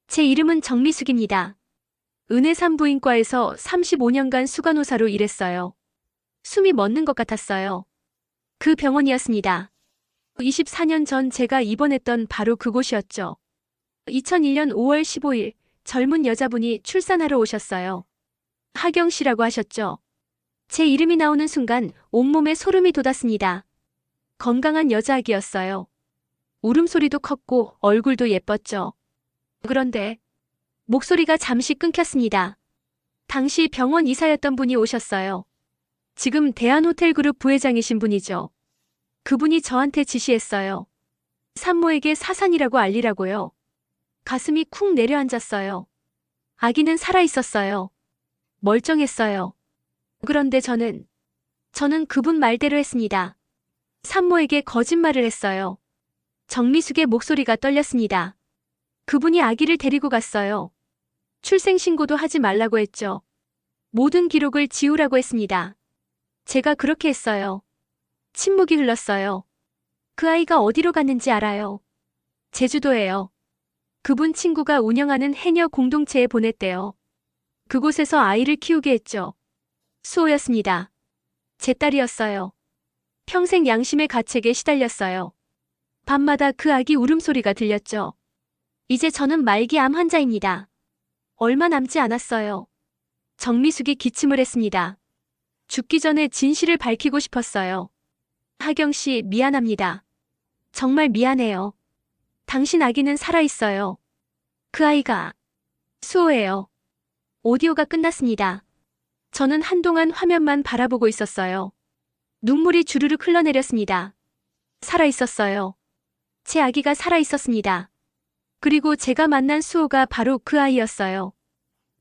제 이름은 정미숙입니다. 은혜산부인과에서 35년간 수간호사로 일했어요. 숨이 멎는 것 같았어요. 그 병원이었습니다. 24년 전 제가 입원했던 바로 그곳이었죠. 2001년 5월 15일 젊은 여자분이 출산하러 오셨어요. 하경 씨라고 하셨죠. 제 이름이 나오는 순간 온몸에 소름이 돋았습니다. 건강한 여자아기였어요. 울음소리도 컸고 얼굴도 예뻤죠. 그런데 목소리가 잠시 끊겼습니다. 당시 병원 이사였던 분이 오셨어요. 지금 대한호텔그룹 부회장이신 분이죠. 그분이 저한테 지시했어요. 산모에게 사산이라고 알리라고요. 가슴이 쿵 내려앉았어요. 아기는 살아있었어요. 멀쩡했어요. 그런데 저는 그분 말대로 했습니다. 산모에게 거짓말을 했어요. 정미숙의 목소리가 떨렸습니다. 그분이 아기를 데리고 갔어요. 출생신고도 하지 말라고 했죠. 모든 기록을 지우라고 했습니다. 제가 그렇게 했어요. 침묵이 흘렀어요. 그 아이가 어디로 갔는지 알아요. 제주도예요. 그분 친구가 운영하는 해녀 공동체에 보냈대요. 그곳에서 아이를 키우게 했죠. 수호였습니다. 제 딸이었어요. 평생 양심의 가책에 시달렸어요. 밤마다 그 아기 울음소리가 들렸죠. 이제 저는 말기 암 환자입니다. 얼마 남지 않았어요. 정미숙이 기침을 했습니다. 죽기 전에 진실을 밝히고 싶었어요. 하경 씨, 미안합니다. 정말 미안해요. 당신 아기는 살아있어요. 그 아이가 수호예요. 오디오가 끝났습니다. 저는 한동안 화면만 바라보고 있었어요. 눈물이 주르륵 흘러내렸습니다. 살아있었어요. 제 아기가 살아있었습니다. 그리고 제가 만난 수호가 바로 그 아이였어요.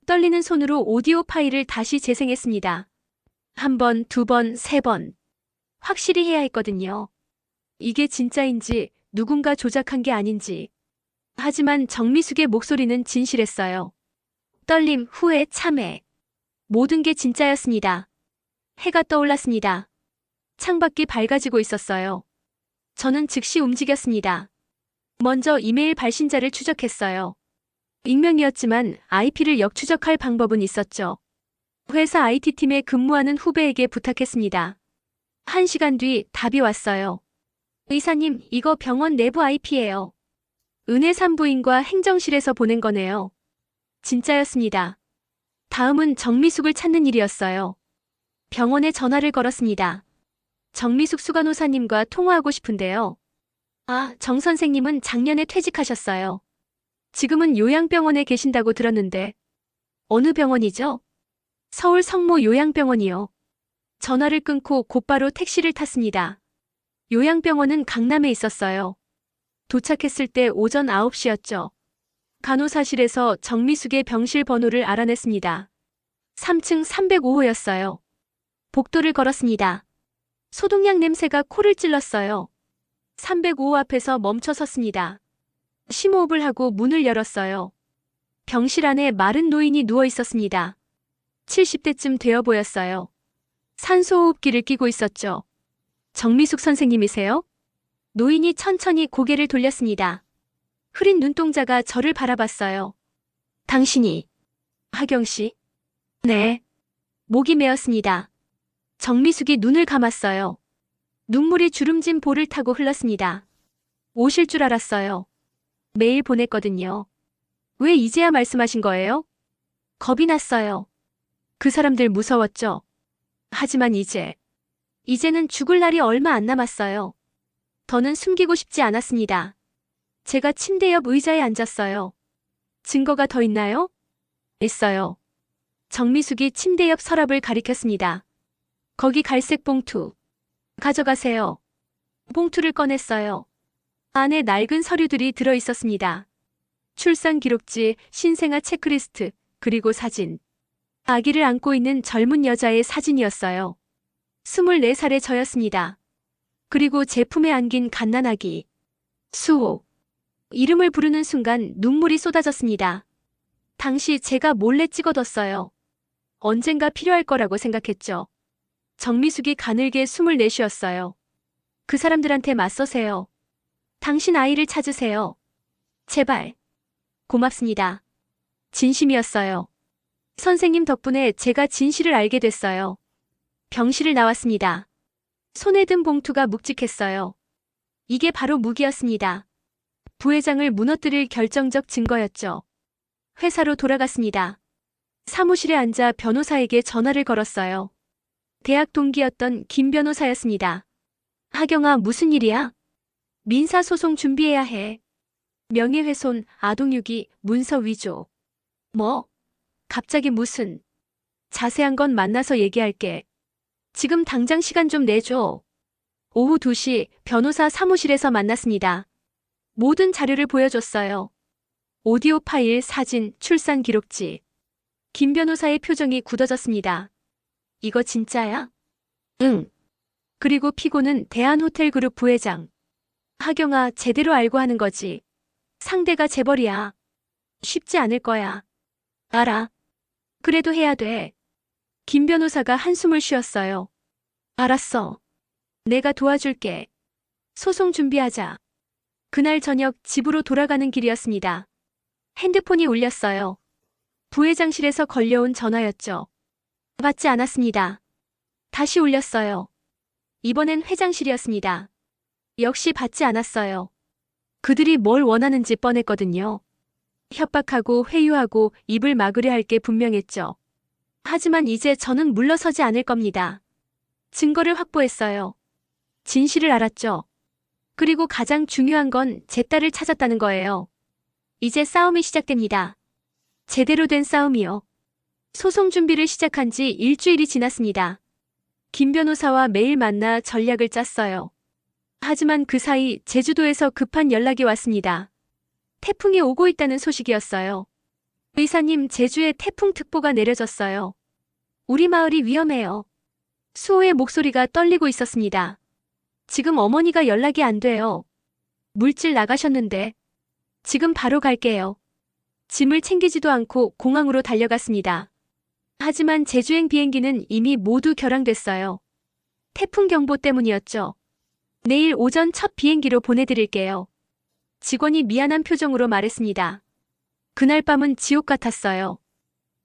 떨리는 손으로 오디오 파일을 다시 재생했습니다. 1번, 2번, 3번. 확실히 해야 했거든요. 이게 진짜인지 누군가 조작한 게 아닌지. 하지만 정미숙의 목소리는 진실했어요. 떨림, 후회, 참회. 모든 게 진짜였습니다. 해가 떠올랐습니다. 창밖이 밝아지고 있었어요. 저는 즉시 움직였습니다. 먼저 이메일 발신자를 추적했어요. 익명이었지만 IP를 역추적할 방법은 있었죠. 회사 IT팀에 근무하는 후배에게 부탁했습니다. 1시간 뒤 답이 왔어요. 의사님, 이거 병원 내부 IP예요. 은혜산부인과 행정실에서 보낸 거네요. 진짜였습니다. 다음은 정미숙을 찾는 일이었어요. 병원에 전화를 걸었습니다. 정미숙 수간호사님과 통화하고 싶은데요. 아, 정 선생님은 작년에 퇴직하셨어요. 지금은 요양병원에 계신다고 들었는데. 어느 병원이죠? 서울 성모 요양병원이요. 전화를 끊고 곧바로 택시를 탔습니다. 요양병원은 강남에 있었어요. 도착했을 때 오전 9시였죠. 간호사실에서 정미숙의 병실 번호를 알아냈습니다. 3층 305호였어요. 복도를 걸었습니다. 소독약 냄새가 코를 찔렀어요. 305호 앞에서 멈춰 섰습니다. 심호흡을 하고 문을 열었어요. 병실 안에 마른 노인이 누워 있었습니다. 70대쯤 되어 보였어요. 산소호흡기를 끼고 있었죠. 정미숙 선생님이세요? 노인이 천천히 고개를 돌렸습니다. 흐린 눈동자가 저를 바라봤어요. 당신이 하경 씨? 네. 목이 메었습니다. 정미숙이 눈을 감았어요. 눈물이 주름진 볼을 타고 흘렀습니다. 오실 줄 알았어요. 메일 보냈거든요. 왜 이제야 말씀하신 거예요? 겁이 났어요. 그 사람들 무서웠죠. 하지만 이제는 죽을 날이 얼마 안 남았어요. 더는 숨기고 싶지 않았습니다. 제가 침대 옆 의자에 앉았어요. 증거가 더 있나요? 있어요. 정미숙이 침대 옆 서랍을 가리켰습니다. 거기 갈색 봉투. 가져가세요. 봉투를 꺼냈어요. 안에 낡은 서류들이 들어 있었습니다. 출산 기록지, 신생아 체크리스트, 그리고 사진. 아기를 안고 있는 젊은 여자의 사진이었어요. 24살의 저였습니다. 그리고 제 품에 안긴 갓난아기. 수호. 이름을 부르는 순간 눈물이 쏟아졌습니다. 당시 제가 몰래 찍어뒀어요. 언젠가 필요할 거라고 생각했죠. 정미숙이 가늘게 숨을 내쉬었어요. 그 사람들한테 맞서세요. 당신 아이를 찾으세요. 제발. 고맙습니다. 진심이었어요. 선생님 덕분에 제가 진실을 알게 됐어요. 병실을 나왔습니다. 손에 든 봉투가 묵직했어요. 이게 바로 무기였습니다. 부회장을 무너뜨릴 결정적 증거였죠. 회사로 돌아갔습니다. 사무실에 앉아 변호사에게 전화를 걸었어요. 대학 동기였던 김 변호사였습니다. 하경아, 무슨 일이야? 민사소송 준비해야 해. 명예훼손, 아동유기, 문서 위조. 뭐? 갑자기 무슨? 자세한 건 만나서 얘기할게. 지금 당장 시간 좀 내줘. 오후 2시 변호사 사무실에서 만났습니다. 모든 자료를 보여줬어요. 오디오 파일, 사진, 출산 기록지. 김 변호사의 표정이 굳어졌습니다. 이거 진짜야? 응. 그리고 피고는 대한호텔그룹 부회장. 하경아, 제대로 알고 하는 거지. 상대가 재벌이야. 쉽지 않을 거야. 알아. 그래도 해야 돼. 김 변호사가 한숨을 쉬었어요. 알았어. 내가 도와줄게. 소송 준비하자. 그날 저녁 집으로 돌아가는 길이었습니다. 핸드폰이 울렸어요. 부회장실에서 걸려온 전화였죠. 받지 않았습니다. 다시 울렸어요. 이번엔 회장실이었습니다. 역시 받지 않았어요. 그들이 뭘 원하는지 뻔했거든요. 협박하고 회유하고 입을 막으려 할 게 분명했죠. 하지만 이제 저는 물러서지 않을 겁니다. 증거를 확보했어요. 진실을 알았죠. 그리고 가장 중요한 건 제 딸을 찾았다는 거예요. 이제 싸움이 시작됩니다. 제대로 된 싸움이요. 소송 준비를 시작한 지 일주일이 지났습니다. 김 변호사와 매일 만나 전략을 짰어요. 하지만 그 사이 제주도에서 급한 연락이 왔습니다. 태풍이 오고 있다는 소식이었어요. 의사님, 제주에 태풍특보가 내려졌어요. 우리 마을이 위험해요. 수호의 목소리가 떨리고 있었습니다. 지금 어머니가 연락이 안 돼요. 물질 나가셨는데. 지금 바로 갈게요. 짐을 챙기지도 않고 공항으로 달려갔습니다. 하지만 제주행 비행기는 이미 모두 결항됐어요. 태풍 경보 때문이었죠. 내일 오전 첫 비행기로 보내드릴게요. 직원이 미안한 표정으로 말했습니다. 그날 밤은 지옥 같았어요.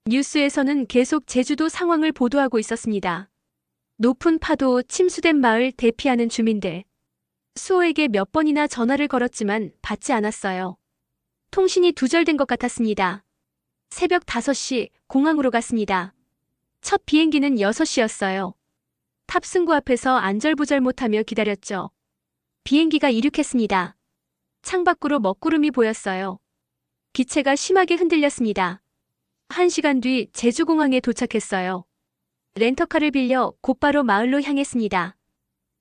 뉴스에서는 계속 제주도 상황을 보도하고 있었습니다. 높은 파도, 침수된 마을, 대피하는 주민들. 수호에게 몇 번이나 전화를 걸었지만 받지 않았어요. 통신이 두절된 것 같았습니다. 새벽 5시 공항으로 갔습니다. 첫 비행기는 6시였어요. 탑승구 앞에서 안절부절 못하며 기다렸죠. 비행기가 이륙했습니다. 창밖으로 먹구름이 보였어요. 기체가 심하게 흔들렸습니다. 1시간 뒤 제주공항에 도착했어요. 렌터카를 빌려 곧바로 마을로 향했습니다.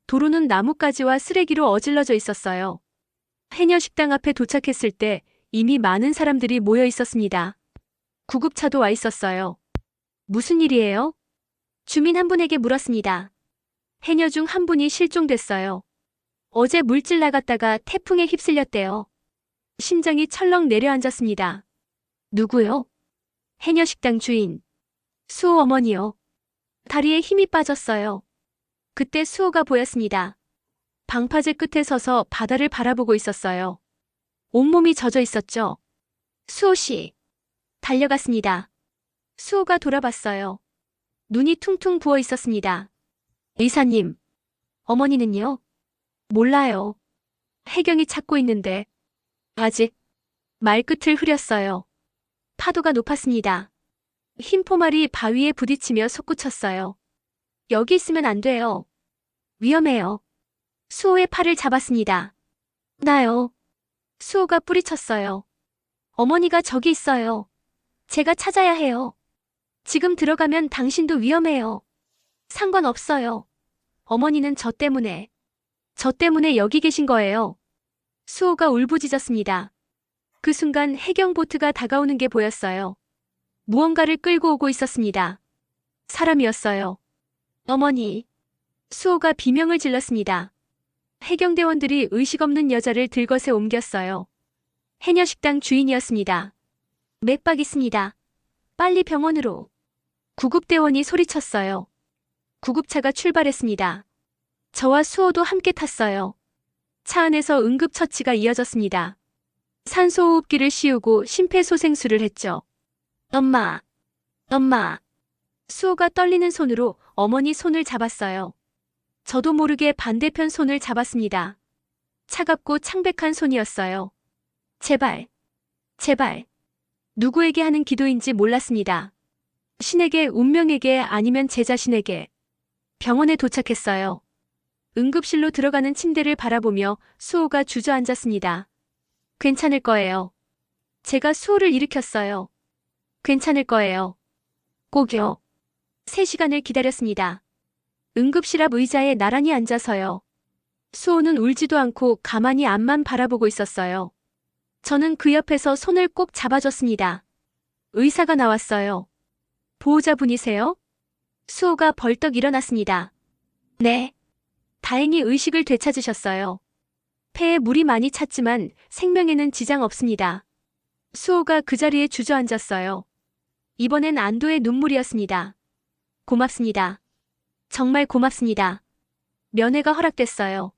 도로는 나뭇가지와 쓰레기로 어질러져 있었어요. 해녀식당 앞에 도착했을 때 이미 많은 사람들이 모여 있었습니다. 구급차도 와 있었어요. 무슨 일이에요? 주민 한 분에게 물었습니다. 해녀 중 한 분이 실종됐어요. 어제 물질 나갔다가 태풍에 휩쓸렸대요. 심장이 철렁 내려앉았습니다. 누구요? 해녀 식당 주인. 수호 어머니요. 다리에 힘이 빠졌어요. 그때 수호가 보였습니다. 방파제 끝에 서서 바다를 바라보고 있었어요. 온몸이 젖어 있었죠. 수호 씨. 달려갔습니다. 수호가 돌아봤어요. 눈이 퉁퉁 부어 있었습니다. 의사님. 어머니는요? 몰라요. 해경이 찾고 있는데. 아직. 말끝을 흐렸어요. 파도가 높았습니다. 흰 포말이 바위에 부딪히며 솟구쳤어요. 여기 있으면 안 돼요. 위험해요. 수호의 팔을 잡았습니다. 나요. 수호가 뿌리쳤어요. 어머니가 저기 있어요. 제가 찾아야 해요. 지금 들어가면 당신도 위험해요. 상관없어요. 어머니는 저 때문에 여기 계신 거예요. 수호가 울부짖었습니다. 그 순간 해경보트가 다가오는 게 보였어요. 무언가를 끌고 오고 있었습니다. 사람이었어요. 어머니. 수호가 비명을 질렀습니다. 해경대원들이 의식 없는 여자를 들것에 옮겼어요. 해녀식당 주인이었습니다. 맥박 있습니다. 빨리 병원으로. 구급대원이 소리쳤어요. 구급차가 출발했습니다. 저와 수호도 함께 탔어요. 차 안에서 응급처치가 이어졌습니다. 산소호흡기를 씌우고 심폐소생술을 했죠. 엄마. 수호가 떨리는 손으로 어머니 손을 잡았어요. 저도 모르게 반대편 손을 잡았습니다. 차갑고 창백한 손이었어요. 제발. 누구에게 하는 기도인지 몰랐습니다. 신에게, 운명에게, 아니면 제 자신에게. 병원에 도착했어요. 응급실로 들어가는 침대를 바라보며 수호가 주저앉았습니다. 괜찮을 거예요. 제가 수호를 일으켰어요. 괜찮을 거예요. 꼭요. 3시간을 기다렸습니다. 응급실 앞 의자에 나란히 앉아서요. 수호는 울지도 않고 가만히 앞만 바라보고 있었어요. 저는 그 옆에서 손을 꼭 잡아줬습니다. 의사가 나왔어요. 보호자분이세요? 수호가 벌떡 일어났습니다. 네. 다행히 의식을 되찾으셨어요. 폐에 물이 많이 찼지만 생명에는 지장 없습니다. 수호가 그 자리에 주저앉았어요. 이번엔 안도의 눈물이었습니다. 고맙습니다. 정말 고맙습니다. 면회가 허락됐어요.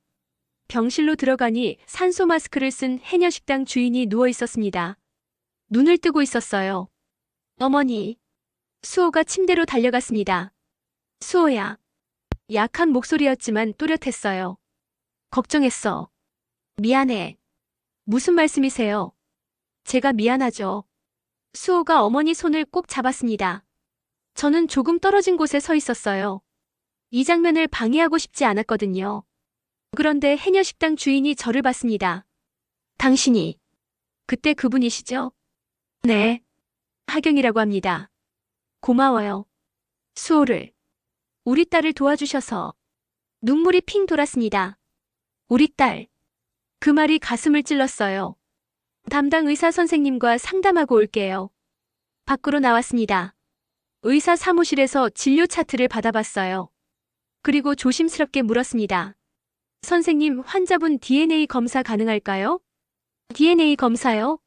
병실로 들어가니 산소 마스크를 쓴 해녀식당 주인이 누워 있었습니다. 눈을 뜨고 있었어요. 어머니. 수호가 침대로 달려갔습니다. 수호야. 약한 목소리였지만 또렷했어요. 걱정했어. 미안해. 무슨 말씀이세요? 제가 미안하죠. 수호가 어머니 손을 꼭 잡았습니다. 저는 조금 떨어진 곳에 서 있었어요. 이 장면을 방해하고 싶지 않았거든요. 그런데 해녀식당 주인이 저를 봤습니다. 당신이 그때 그분이시죠? 네. 하경이라고 합니다. 고마워요. 수호를. 우리 딸을 도와주셔서. 눈물이 핑 돌았습니다. 우리 딸. 그 말이 가슴을 찔렀어요. 담당 의사 선생님과 상담하고 올게요. 밖으로 나왔습니다. 의사 사무실에서 진료 차트를 받아봤어요. 그리고 조심스럽게 물었습니다. 선생님, 환자분 DNA 검사 가능할까요? DNA 검사요?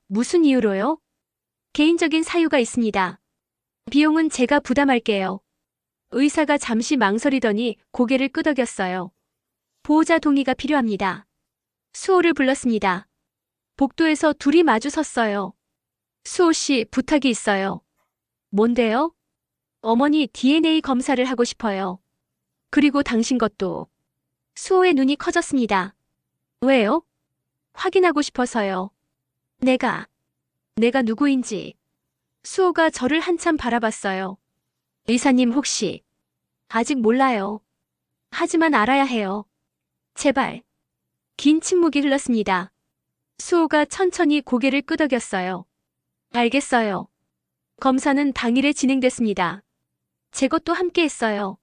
무슨 이유로요? 개인적인 사유가 있습니다. 비용은 제가 부담할게요. 의사가 잠시 망설이더니 고개를 끄덕였어요. 보호자 동의가 필요합니다. 수호를 불렀습니다. 복도에서 둘이 마주 섰어요. 수호 씨, 부탁이 있어요. 뭔데요? 어머니 DNA 검사를 하고 싶어요. 그리고 당신 것도. 수호의 눈이 커졌습니다. 왜요? 확인하고 싶어서요. 내가 누구인지. 수호가 저를 한참 바라봤어요. 의사님 혹시. 아직 몰라요. 하지만 알아야 해요. 제발. 긴 침묵이 흘렀습니다. 수호가 천천히 고개를 끄덕였어요. 알겠어요. 검사는 당일에 진행됐습니다. 제 것도 함께 했어요.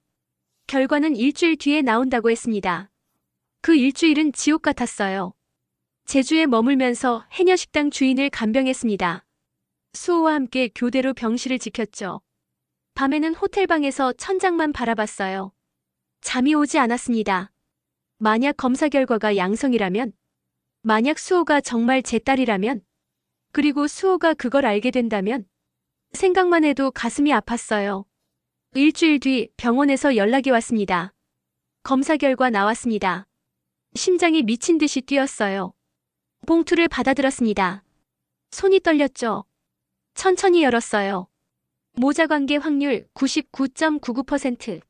결과는 일주일 뒤에 나온다고 했습니다. 그 일주일은 지옥 같았어요. 제주에 머물면서 해녀식당 주인을 간병했습니다. 수호와 함께 교대로 병실을 지켰죠. 밤에는 호텔방에서 천장만 바라봤어요. 잠이 오지 않았습니다. 만약 검사 결과가 양성이라면, 만약 수호가 정말 제 딸이라면, 그리고 수호가 그걸 알게 된다면, 생각만 해도 가슴이 아팠어요. 일주일 뒤 병원에서 연락이 왔습니다. 검사 결과 나왔습니다. 심장이 미친 듯이 뛰었어요. 봉투를 받아들었습니다. 손이 떨렸죠. 천천히 열었어요. 모자 관계 확률 99.99%.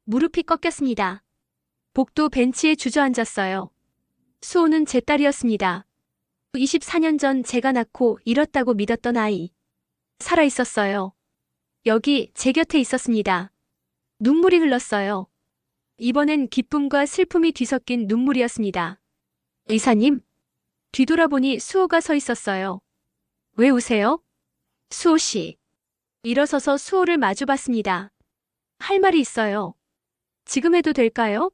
무릎이 꺾였습니다. 복도 벤치에 주저앉았어요. 수호는 제 딸이었습니다. 24년 전 제가 낳고 잃었다고 믿었던 아이. 살아있었어요. 여기 제 곁에 있었습니다. 눈물이 흘렀어요. 이번엔 기쁨과 슬픔이 뒤섞인 눈물이었습니다. 의사님, 뒤돌아보니 수호가 서 있었어요. 왜 우세요? 수호 씨. 일어서서 수호를 마주봤습니다. 할 말이 있어요. 지금 해도 될까요?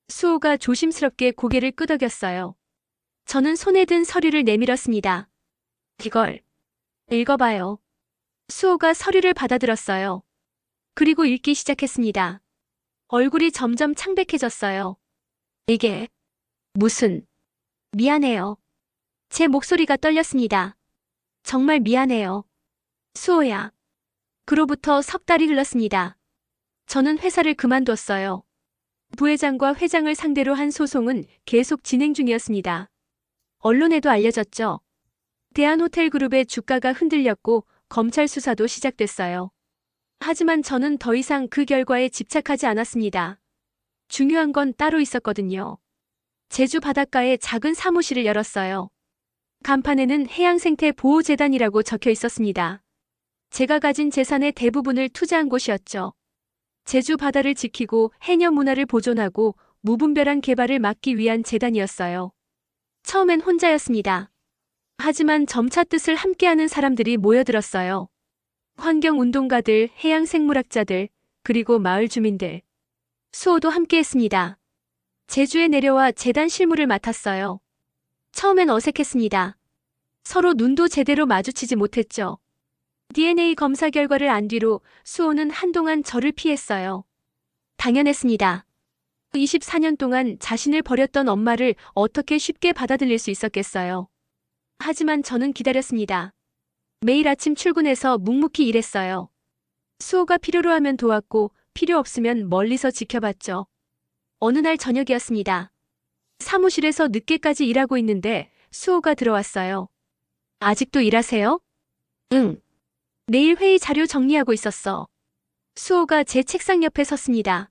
수호가 조심스럽게 고개를 끄덕였어요. 저는 손에 든 서류를 내밀었습니다. 이걸 읽어봐요. 수호가 서류를 받아들었어요. 그리고 읽기 시작했습니다. 얼굴이 점점 창백해졌어요. 이게 무슨... 미안해요. 제 목소리가 떨렸습니다. 정말 미안해요. 수호야. 그로부터 석 달이 흘렀습니다. 저는 회사를 그만뒀어요. 부회장과 회장을 상대로 한 소송은 계속 진행 중이었습니다. 언론에도 알려졌죠. 대한호텔그룹의 주가가 흔들렸고 검찰 수사도 시작됐어요. 하지만 저는 더 이상 그 결과에 집착하지 않았습니다. 중요한 건 따로 있었거든요. 제주 바닷가에 작은 사무실을 열었어요. 간판에는 해양생태보호재단이라고 적혀 있었습니다. 제가 가진 재산의 대부분을 투자한 곳이었죠. 제주 바다를 지키고 해녀 문화를 보존하고 무분별한 개발을 막기 위한 재단이었어요. 처음엔 혼자였습니다. 하지만 점차 뜻을 함께하는 사람들이 모여들었어요. 환경운동가들, 해양생물학자들, 그리고 마을 주민들. 수호도 함께했습니다. 제주에 내려와 재단 실무를 맡았어요. 처음엔 어색했습니다. 서로 눈도 제대로 마주치지 못했죠. DNA 검사 결과를 안 뒤로 수호는 한동안 저를 피했어요. 당연했습니다. 24년 동안 자신을 버렸던 엄마를 어떻게 쉽게 받아들일 수 있었겠어요. 하지만 저는 기다렸습니다. 매일 아침 출근해서 묵묵히 일했어요. 수호가 필요로 하면 도왔고 필요 없으면 멀리서 지켜봤죠. 어느 날 저녁이었습니다. 사무실에서 늦게까지 일하고 있는데 수호가 들어왔어요. 아직도 일하세요? 응. 내일 회의 자료 정리하고 있었어. 수호가 제 책상 옆에 섰습니다.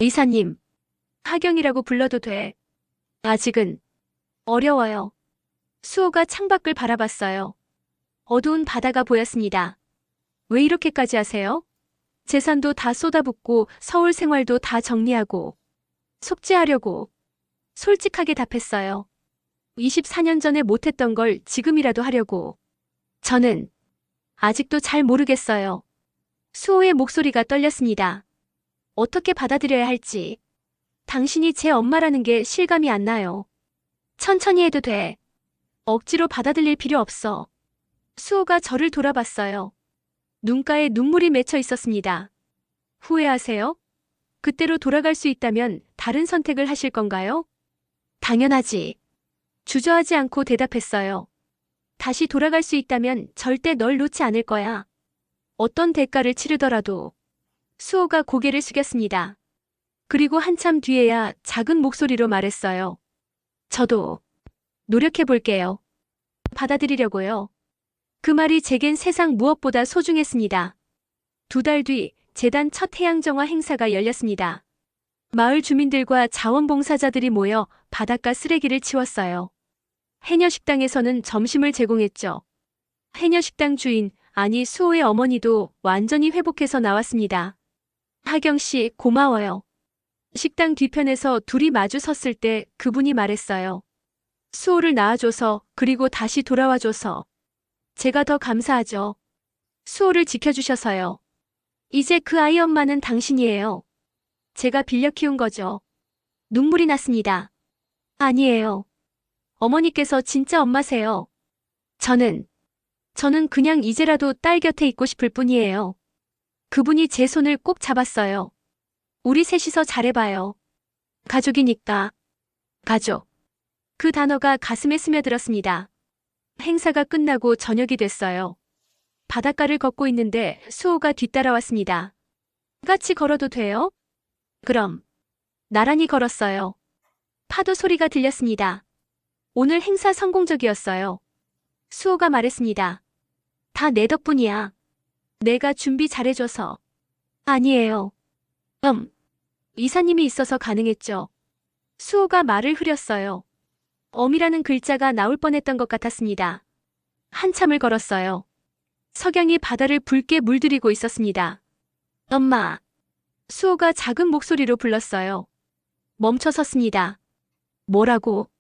의사님, 하경이라고 불러도 돼. 아직은 어려워요. 수호가 창밖을 바라봤어요. 어두운 바다가 보였습니다. 왜 이렇게까지 하세요? 재산도 다 쏟아붓고 서울 생활도 다 정리하고 속죄하려고. 솔직하게 답했어요. 24년 전에 못했던 걸 지금이라도 하려고. 저는 아직도 잘 모르겠어요. 수호의 목소리가 떨렸습니다. 어떻게 받아들여야 할지. 당신이 제 엄마라는 게 실감이 안 나요. 천천히 해도 돼. 억지로 받아들일 필요 없어. 수호가 저를 돌아봤어요. 눈가에 눈물이 맺혀 있었습니다. 후회하세요? 그때로 돌아갈 수 있다면 다른 선택을 하실 건가요? 당연하지. 주저하지 않고 대답했어요. 다시 돌아갈 수 있다면 절대 널 놓지 않을 거야. 어떤 대가를 치르더라도. 수호가 고개를 숙였습니다. 그리고 한참 뒤에야 작은 목소리로 말했어요. 저도 노력해 볼게요. 받아들이려고요. 그 말이 제겐 세상 무엇보다 소중했습니다. 2달 뒤 재단 첫 해양정화 행사가 열렸습니다. 마을 주민들과 자원봉사자들이 모여 바닷가 쓰레기를 치웠어요. 해녀식당에서는 점심을 제공했죠. 해녀식당 주인, 아니 수호의 어머니도 완전히 회복해서 나왔습니다. 하경 씨, 고마워요. 식당 뒤편에서 둘이 마주 섰을 때 그분이 말했어요. 수호를 낳아줘서, 그리고 다시 돌아와줘서. 제가 더 감사하죠. 수호를 지켜주셔서요. 이제 그 아이 엄마는 당신이에요. 제가 빌려 키운 거죠. 눈물이 났습니다. 아니에요. 어머니께서 진짜 엄마세요. 저는 그냥 이제라도 딸 곁에 있고 싶을 뿐이에요. 그분이 제 손을 꼭 잡았어요. 우리 셋이서 잘해봐요. 가족이니까. 가족. 그 단어가 가슴에 스며들었습니다. 행사가 끝나고 저녁이 됐어요. 바닷가를 걷고 있는데 수호가 뒤따라왔습니다. 같이 걸어도 돼요? 그럼. 나란히 걸었어요. 파도 소리가 들렸습니다. 오늘 행사 성공적이었어요. 수호가 말했습니다. 다 내 덕분이야. 내가 준비 잘해줘서. 아니에요. 이사님이 있어서 가능했죠. 수호가 말을 흐렸어요. 엄이라는 글자가 나올 뻔했던 것 같았습니다. 한참을 걸었어요. 석양이 바다를 붉게 물들이고 있었습니다. 엄마. 수호가 작은 목소리로 불렀어요. 멈춰 섰습니다. 뭐라고?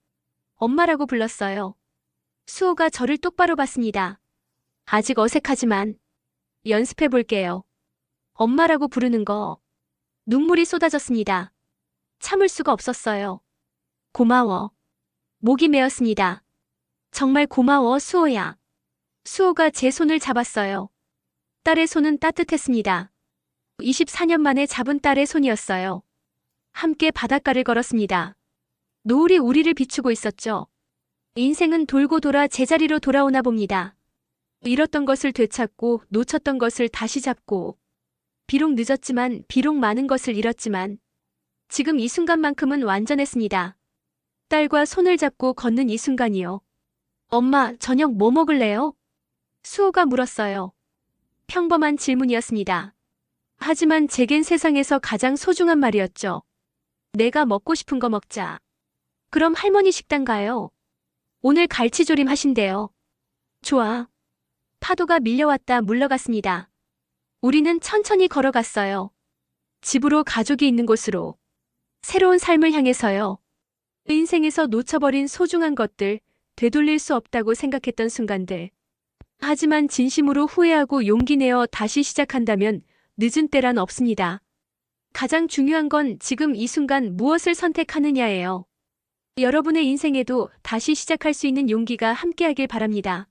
엄마라고 불렀어요. 수호가 저를 똑바로 봤습니다. 아직 어색하지만 연습해 볼게요. 엄마라고 부르는 거. 눈물이 쏟아졌습니다. 참을 수가 없었어요. 고마워. 목이 메었습니다. 정말 고마워, 수호야. 수호가 제 손을 잡았어요. 딸의 손은 따뜻했습니다. 24년 만에 잡은 딸의 손이었어요. 함께 바닷가를 걸었습니다. 노을이 우리를 비추고 있었죠. 인생은 돌고 돌아 제자리로 돌아오나 봅니다. 잃었던 것을 되찾고 놓쳤던 것을 다시 잡고 비록 늦었지만 비록 많은 것을 잃었지만 지금 이 순간만큼은 완전했습니다. 딸과 손을 잡고 걷는 이 순간이요. 엄마, 저녁 뭐 먹을래요? 수호가 물었어요. 평범한 질문이었습니다. 하지만 제겐 세상에서 가장 소중한 말이었죠. 내가 먹고 싶은 거 먹자. 그럼 할머니 식당 가요. 오늘 갈치조림 하신대요. 좋아. 파도가 밀려왔다 물러갔습니다. 우리는 천천히 걸어갔어요. 집으로 가족이 있는 곳으로. 새로운 삶을 향해서요. 인생에서 놓쳐버린 소중한 것들, 되돌릴 수 없다고 생각했던 순간들. 하지만 진심으로 후회하고 용기 내어 다시 시작한다면 늦은 때란 없습니다. 가장 중요한 건 지금 이 순간 무엇을 선택하느냐예요. 여러분의 인생에도 다시 시작할 수 있는 용기가 함께하길 바랍니다.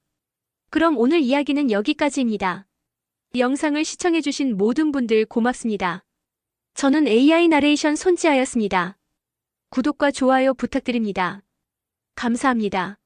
그럼 오늘 이야기는 여기까지입니다. 영상을 시청해주신 모든 분들 고맙습니다. 저는 AI 나레이션 손지아였습니다. 구독과 좋아요 부탁드립니다. 감사합니다.